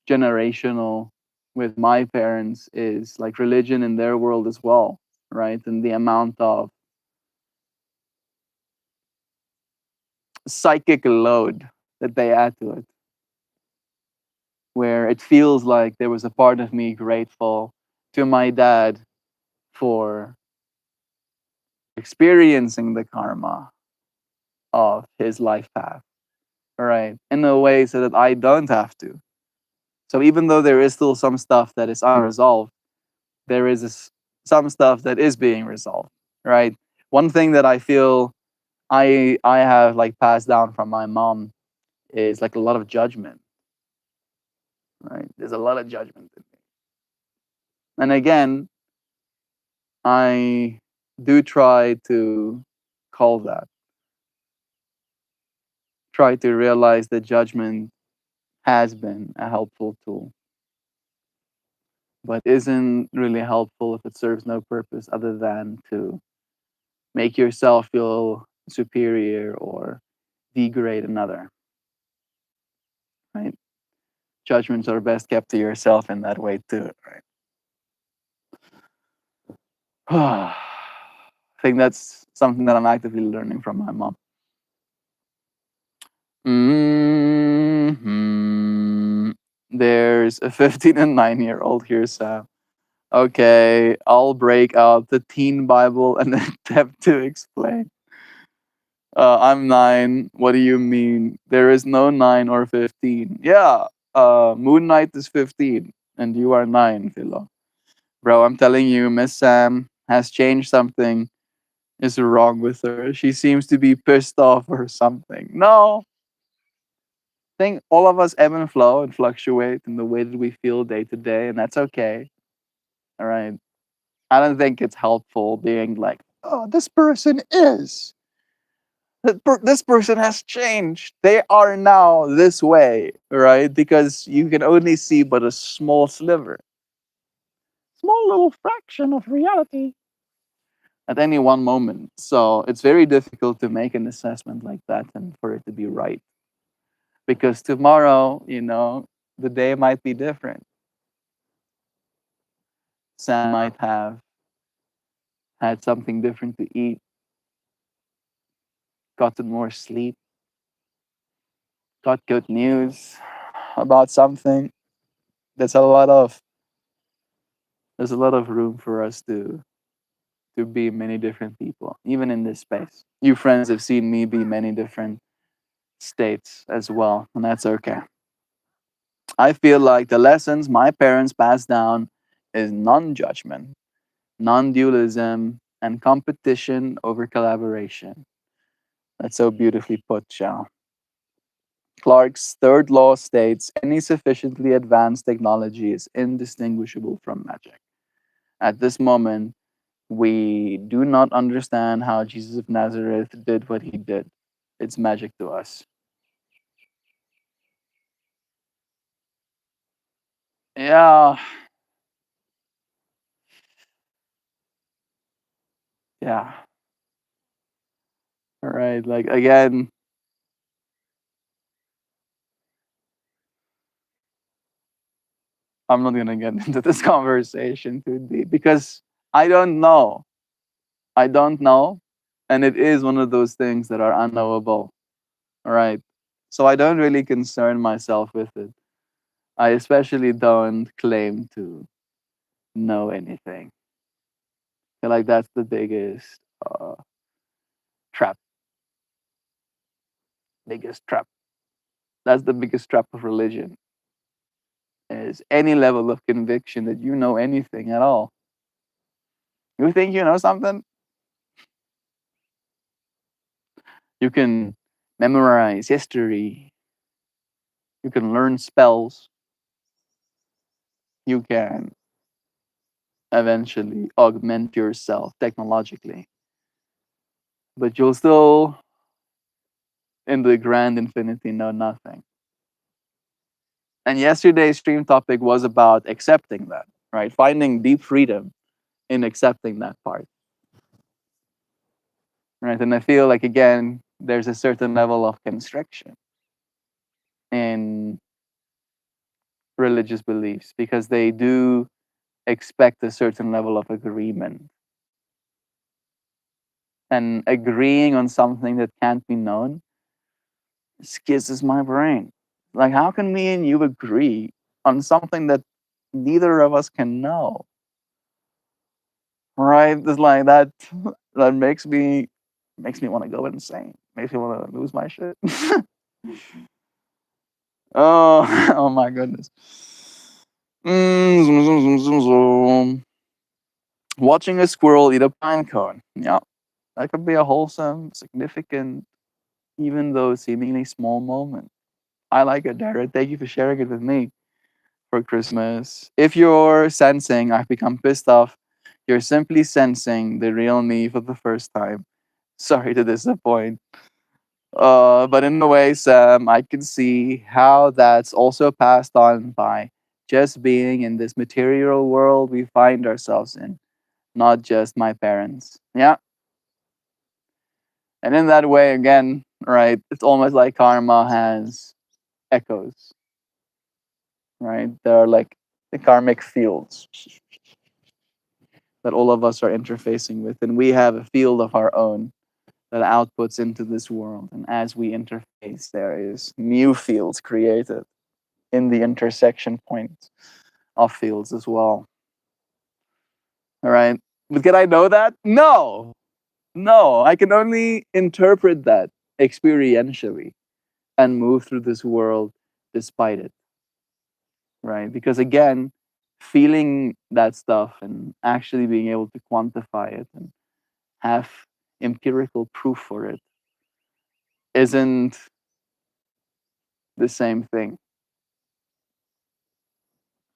generational with my parents is like religion in their world as well, right? And the amount of psychic load that they add to it, where it feels like there was a part of me grateful to my dad for experiencing the karma of his life path, right? In a way so that I don't have to. So even though there is still some stuff that is unresolved, there is some stuff that is being resolved, right? One thing that I feel I have like passed down from my mom is like a lot of judgment, right? There's a lot of judgment in me. And again, I do try to call that, try to realize that judgment has been a helpful tool, but isn't really helpful if it serves no purpose other than to make yourself feel superior or degrade another, right? Judgments are best kept to yourself in that way too, right? I think that's something that I'm actively learning from my mom. There's a 15 and 9-year-old here, Sam. Okay, I'll break out the teen Bible and attempt to explain. I'm 9. What do you mean? There is no 9 or 15. Yeah, Moon Knight is 15, and you are 9, Philo. Bro, I'm telling you, Miss Sam has changed something. Is wrong with her. She seems to be pissed off or something. No, I think all of us ebb and flow and fluctuate in the way that we feel day to day, and that's okay. All right. I don't think it's helpful being like, oh, this person is. This person has changed. They are now this way, right? Because you can only see but a small sliver, small little fraction of reality at any one moment. So it's very difficult to make an assessment like that and for it to be right. Because tomorrow, the day might be different. Sam might have had something different to eat, gotten more sleep, got good news about something. There's a lot of there's a lot of room for us to be many different people, even in this space. You friends have seen me be many different states as well, and that's okay. I feel like the lessons my parents passed down is non-judgment, non-dualism, and competition over collaboration. That's so beautifully put, Shao. Clarke's third law states any sufficiently advanced technology is indistinguishable from magic. At this moment, we do not understand how Jesus of Nazareth did what he did. It's magic to us. Yeah, yeah. All right. Like again, I'm not gonna get into this conversation too deep because I don't know. I don't know. And it is one of those things that are unknowable. All right. So I don't really concern myself with it. I especially don't claim to know anything. I feel like that's the biggest trap. Biggest trap. That's the biggest trap of religion is any level of conviction that you know anything at all. You think you know something? You can memorize history. You can learn spells. You can eventually augment yourself technologically. But you'll still, in the grand infinity, know nothing. And yesterday's stream topic was about accepting that, right? Finding deep freedom in accepting that part, right? And I feel like, again, there's a certain level of constriction in religious beliefs because they do expect a certain level of agreement. And agreeing on something that can't be known skizzes my brain. Like, how can me and you agree on something that neither of us can know? Right? It's like that. That makes me want to go insane. Makes me want to lose my shit. Oh, oh my goodness. Zoom, zoom, zoom, zoom, zoom. Watching a squirrel eat a pine cone. Yeah, that could be a wholesome, significant, even though seemingly small moment. I like it, Darren. Thank you for sharing it with me for Christmas. If you're sensing I've become pissed off, you're simply sensing the real me for the first time. Sorry to disappoint. But in a way, Sam, I can see how that's also passed on by just being in this material world we find ourselves in, not just my parents. Yeah. And in that way, again, right, it's almost like karma has echoes, right? There are like the karmic fields that all of us are interfacing with. And we have a field of our own that outputs into this world. And as we interface, there is new fields created in the intersection point of fields as well. All right. But can I know that? No. No. I can only interpret that experientially and move through this world despite it. Right. Because again, feeling that stuff and actually being able to quantify it and have empirical proof for it isn't the same thing.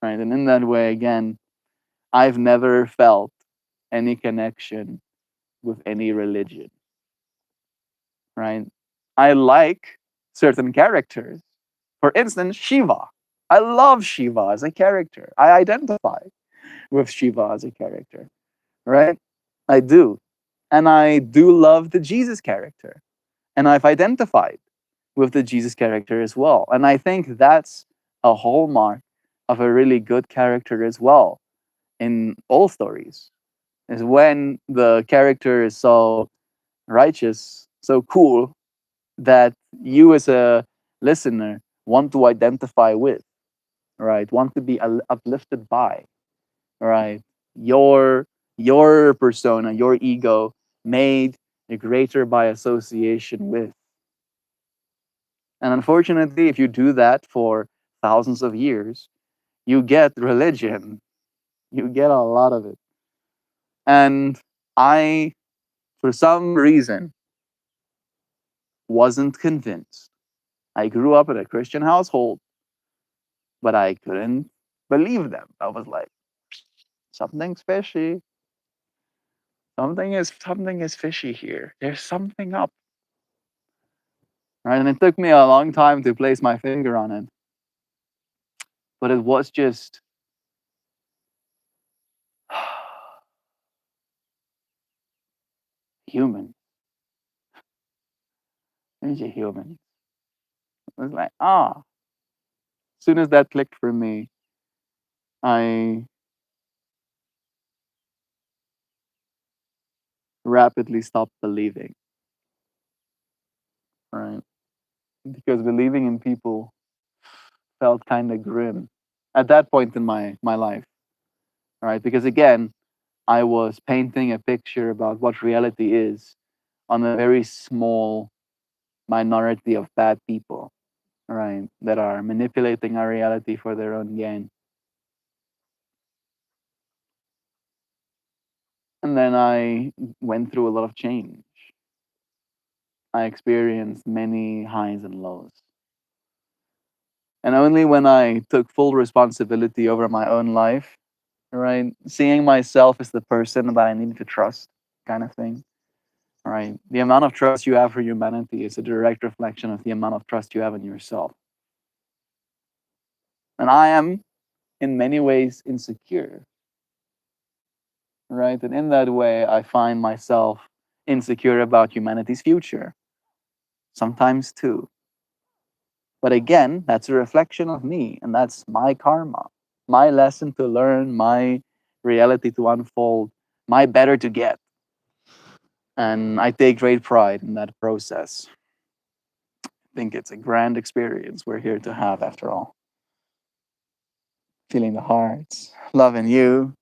Right. And in that way, again, I've never felt any connection with any religion. Right. I like certain characters. For instance, Shiva. I love Shiva as a character. I identify with Shiva as a character. Right. I do. And I do love the Jesus character. And I've identified with the Jesus character as well. And I think that's a hallmark of a really good character as well in all stories, is when the character is so righteous, so cool, that you as a listener want to identify with, right? Want to be uplifted by, right? Your your persona, your ego made greater by association with. And unfortunately, if you do that for thousands of years, you get religion. You get a lot of it. And I, for some reason, wasn't convinced. I grew up in a Christian household, but I couldn't believe them. I was like, something's fishy. Something is fishy here. There's something up. Right? And it took me a long time to place my finger on it. But it was just human. It was just human. It was like, ah. As soon as that clicked for me, I rapidly stopped believing. Right? Because believing in people felt kind of grim at that point in my life. Right? Because again, I was painting a picture about what reality is on a very small minority of bad people, right, that are manipulating our reality for their own gain. And then I went through a lot of change. I experienced many highs and lows. And only when I took full responsibility over my own life, right, seeing myself as the person that I needed to trust, kind of thing, right? The amount of trust you have for humanity is a direct reflection of the amount of trust you have in yourself. And I am, in many ways, insecure, right? And in that way, I find myself insecure about humanity's future, sometimes too. But again, that's a reflection of me, and that's my karma, my lesson to learn, my reality to unfold, my better to get. And I take great pride in that process. I think it's a grand experience we're here to have after all. Feeling the hearts, loving you.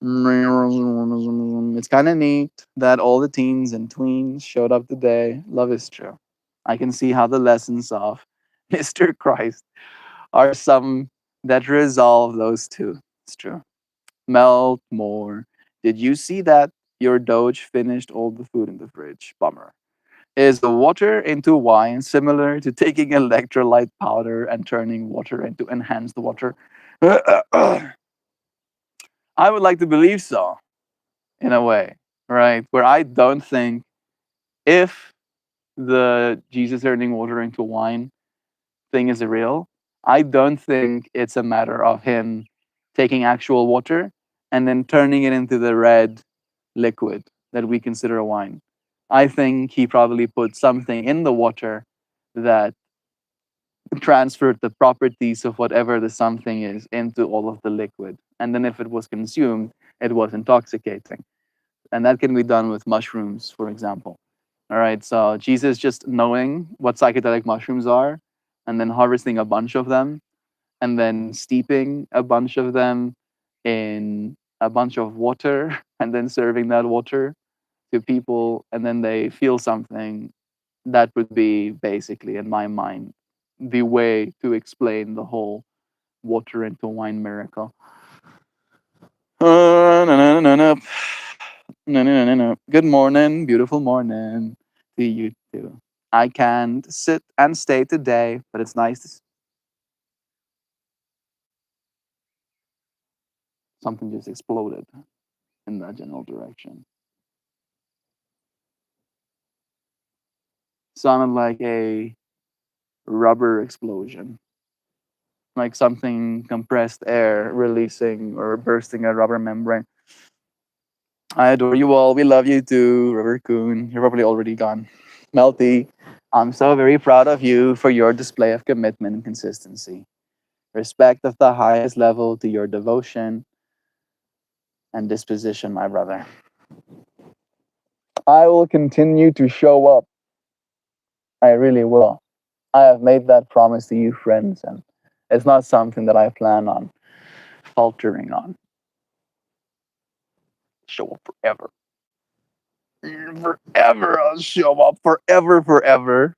It's kind of neat that all the teens and tweens showed up today. Love is true. I can see how the lessons of Mr. Christ are some that resolve those two. It's true. Melt more. Did you see that your Doge finished all the food in the fridge? Bummer. Is the water into wine similar to taking electrolyte powder and turning water into enhanced water? I would like to believe so, in a way, right? Where I don't think if the Jesus turning water into wine thing is real, I don't think it's a matter of him taking actual water and then turning it into the red liquid that we consider a wine. I think he probably put something in the water that transferred the properties of whatever the something is into all of the liquid. And then if it was consumed, it was intoxicating. And that can be done with mushrooms, for example. All right, so Jesus just knowing what psychedelic mushrooms are and then harvesting a bunch of them and then steeping a bunch of them in a bunch of water and then serving that water to people and then they feel something. That would be basically, in my mind, the way to explain the whole water into wine miracle. No, no, no, no. No, no, no, no, no. Good morning, beautiful morning to you too. I can't sit and stay today, but it's nice to something just exploded in that general direction. Sounded like a rubber explosion, like something compressed air releasing or bursting a rubber membrane. I adore you all. We love you too, River Coon. You're probably already gone. Melty, I'm so very proud of you for your display of commitment and consistency. Respect of the highest level to your devotion and disposition, my brother. I will continue to show up. I really will. I have made that promise to you, friends, and it's not something that I plan on faltering on. Show up forever. Forever, I'll show up forever, forever.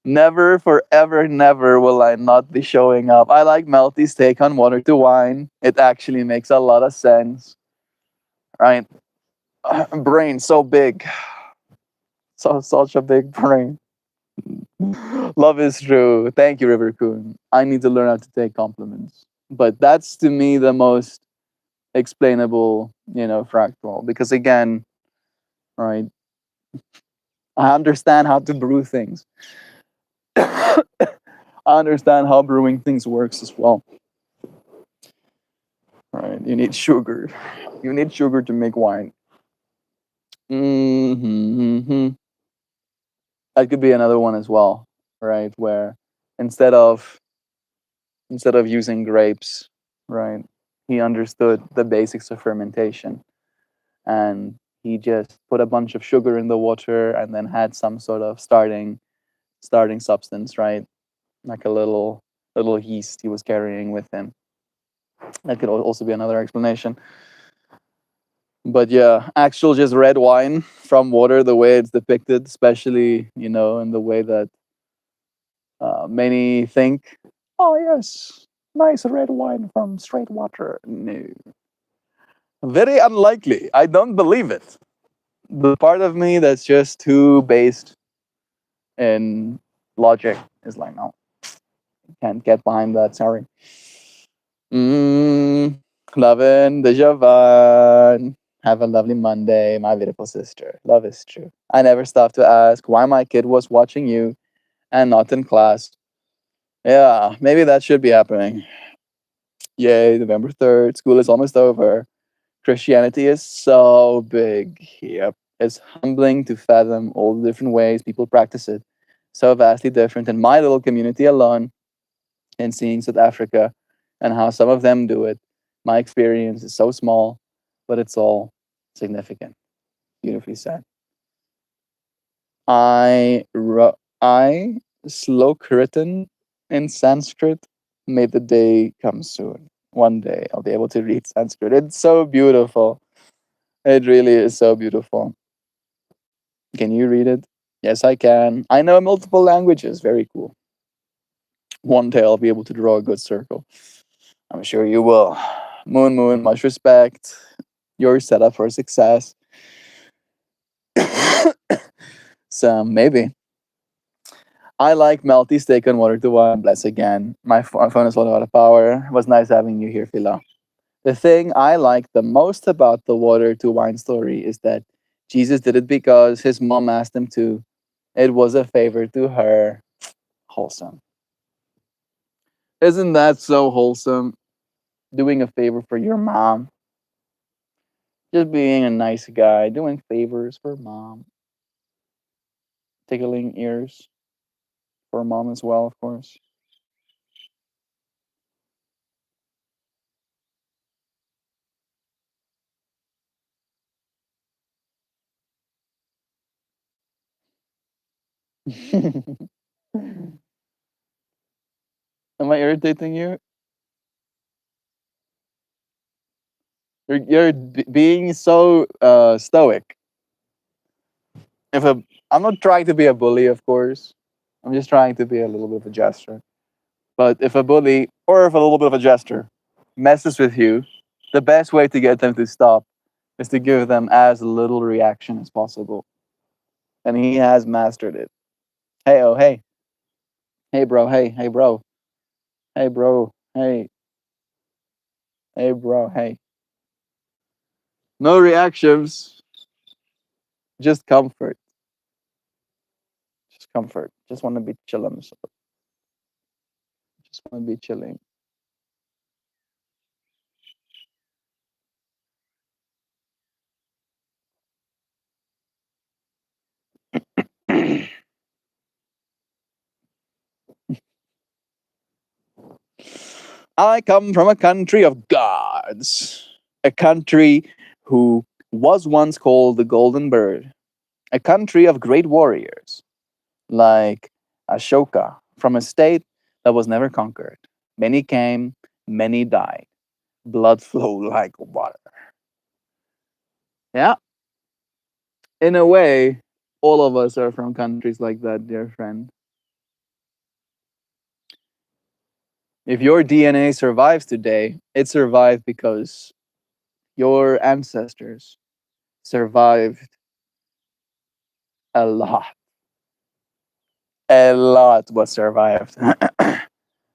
Never, forever, never will I not be showing up. I like Melty's take on water to wine. It actually makes a lot of sense, right? Brain so big, so such a big brain. Love is true. Thank you, River Coon. I need to learn how to take compliments. But that's to me the most explainable, fractal. Because again, right, I understand how to brew things. I understand how brewing things works as well. Right. You need sugar. You need sugar to make wine. Hmm. That could be another one as well, right? Where instead of instead of using grapes, right, he understood the basics of fermentation, and he just put a bunch of sugar in the water and then had some sort of starting substance, right? Like a little yeast he was carrying with him. That could also be another explanation. But yeah, actual just red wine from water, the way it's depicted, especially in the way that many think, oh yes, nice red wine from straight water. No, very unlikely. I don't believe it. The part of me that's just too based in logic is like, no, can't get behind that. Sorry. Mm, Lovin' the Javan. Have a lovely Monday, my beautiful sister. Love is true. I never stop to ask why my kid was watching you and not in class. Yeah, maybe that should be happening. Yay, November 3rd. School is almost over. Christianity is so big. Yep. It's humbling to fathom all the different ways people practice it. So vastly different in my little community alone, and seeing South Africa and how some of them do it. My experience is so small, but it's all significant. Beautifully said. I slow written in Sanskrit. May the day come soon. One day I'll be able to read Sanskrit. It's so beautiful. It really is so beautiful. Can you read it? Yes, I can. I know multiple languages. Very cool. One day I'll be able to draw a good circle. I'm sure you will. Moon, much respect. You're set up for success. So maybe. I like melty steak and water to wine. Bless again. My phone is a lot of power. It was nice having you here, Philo. The thing I like the most about the water to wine story is that Jesus did it because his mom asked him to. It was a favor to her. Wholesome. Isn't that so wholesome? Doing a favor for your mom. Just being a nice guy, doing favors for mom. Tickling ears for mom as well, of course. Am I irritating you? You're being so stoic. If a, I'm not trying to be a bully, of course. I'm just trying to be a little bit of a jester. But if a bully or if a little bit of a jester messes with you, the best way to get them to stop is to give them as little reaction as possible. And he has mastered it. Hey, oh, hey. Hey, bro. Hey, bro. Hey, bro. Hey, bro. Hey. No reactions, just comfort. Just comfort. Just want to be chilling. So just want to be chilling. I come from a country of gods, a country who was once called the Golden Bird, a country of great warriors like Ashoka from a state that was never conquered. Many came, many died. Blood flowed like water. Yeah, in a way, all of us are from countries like that, dear friend. If your DNA survives today, it survived because your ancestors survived a lot. A lot was survived.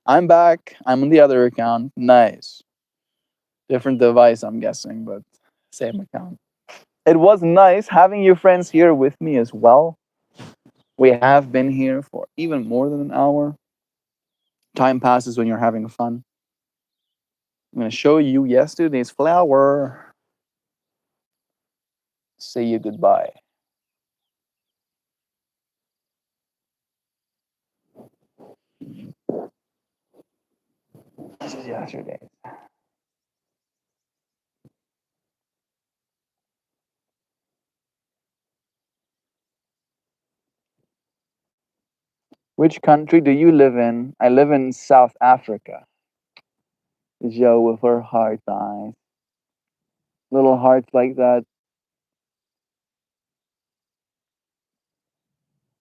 I'm back. I'm on the other account. Nice. Different device, I'm guessing, but same account. It was nice having you friends here with me as well. We have been here for even more than an hour. Time passes when you're having fun. I'm going to show you yesterday's flower. Say you goodbye. This is yesterday. Which country do you live in? I live in South Africa. Joe with her heart eyes. Little hearts like that.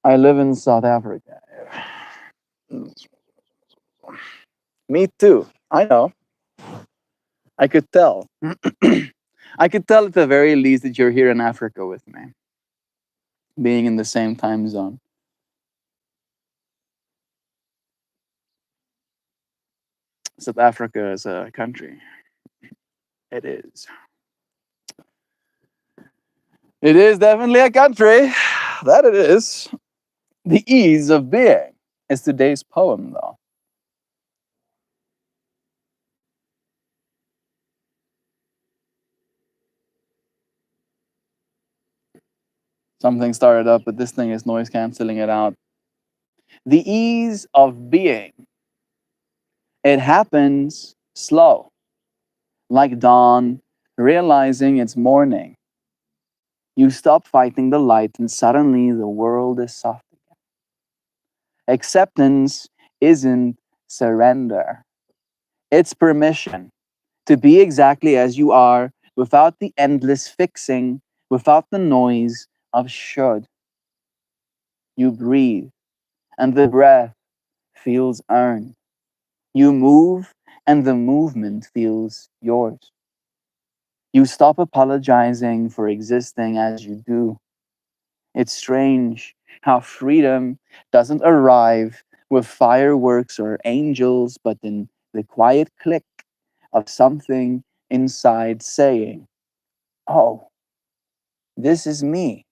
I live in South Africa. Me too. I know. I could tell. I could tell at the very least that you're here in Africa with me, being in the same time zone. South Africa is a country. It is. It is definitely a country. That it is. The ease of being is today's poem, though. Something started up, but this thing is noise canceling it out. The ease of being. It happens slow, like dawn realizing it's morning. You stop fighting the light, and suddenly the world is soft again. Acceptance isn't surrender, it's permission to be exactly as you are without the endless fixing, without the noise of should. You breathe, and the breath feels earned. You move, and the movement feels yours. You stop apologizing for existing as you do. It's strange how freedom doesn't arrive with fireworks or angels, but in the quiet click of something inside saying, oh, this is me.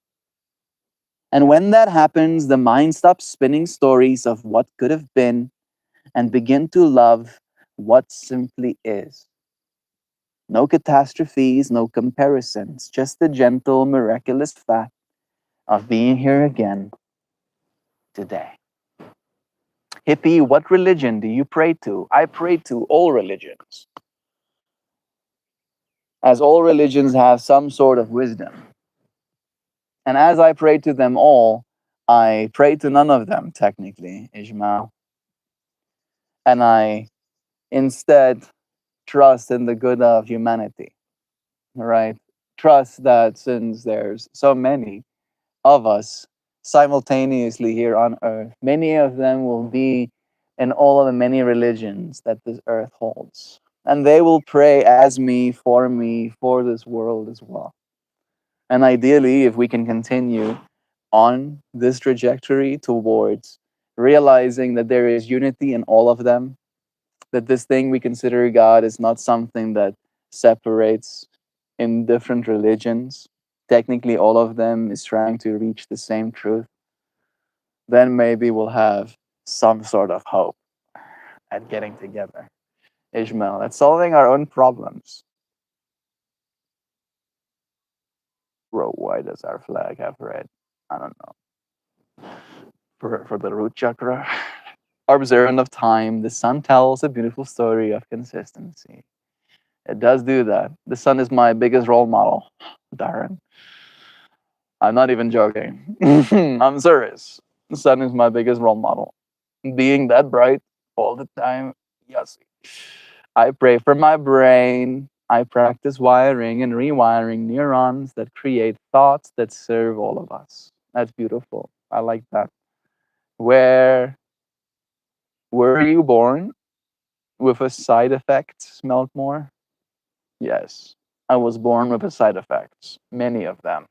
And when that happens, the mind stops spinning stories of what could have been and begin to love what simply is. No catastrophes, no comparisons, just the gentle, miraculous fact of being here again today. Hippie, what religion do you pray to? I pray to all religions, as all religions have some sort of wisdom. And as I pray to them all, I pray to none of them, technically, Ishmael. And I instead trust in the good of humanity, right? Trust that since there's so many of us simultaneously here on earth, many of them will be in all of the many religions that this earth holds. And they will pray as me, for this world as well. And ideally, if we can continue on this trajectory towards realizing that there is unity in all of them, that this thing we consider God is not something that separates in different religions. Technically, all of them is trying to reach the same truth. Then maybe we'll have some sort of hope at getting together. Ishmael, at solving our own problems. Bro, why does our flag have red? I don't know. For the root chakra. Observant of time, the sun tells a beautiful story of consistency. It does do that. The sun is my biggest role model, Darren. I'm not even joking. I'm serious. The sun is my biggest role model. Being that bright all the time, yes. I pray for my brain. I practice wiring and rewiring neurons that create thoughts that serve all of us. That's beautiful. I like that. Where were you born with a side effect, MeltMore? Yes, I was born with a side effects, many of them.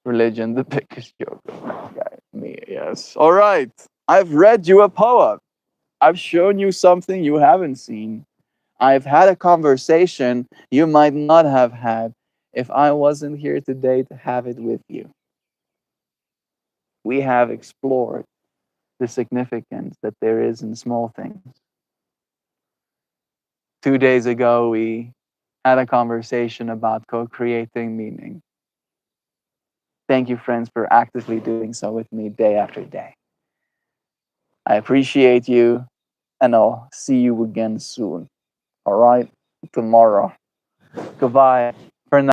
Religion, the biggest joke of mankind. Me, yes. All right. I've read you a poem. I've shown you something you haven't seen. I've had a conversation you might not have had if I wasn't here today to have it with you. We have explored the significance that there is in small things. 2 days ago, we had a conversation about co creating meaning. Thank you, friends, for actively doing so with me day after day. I appreciate you, and I'll see you again soon. All right? Tomorrow. Goodbye.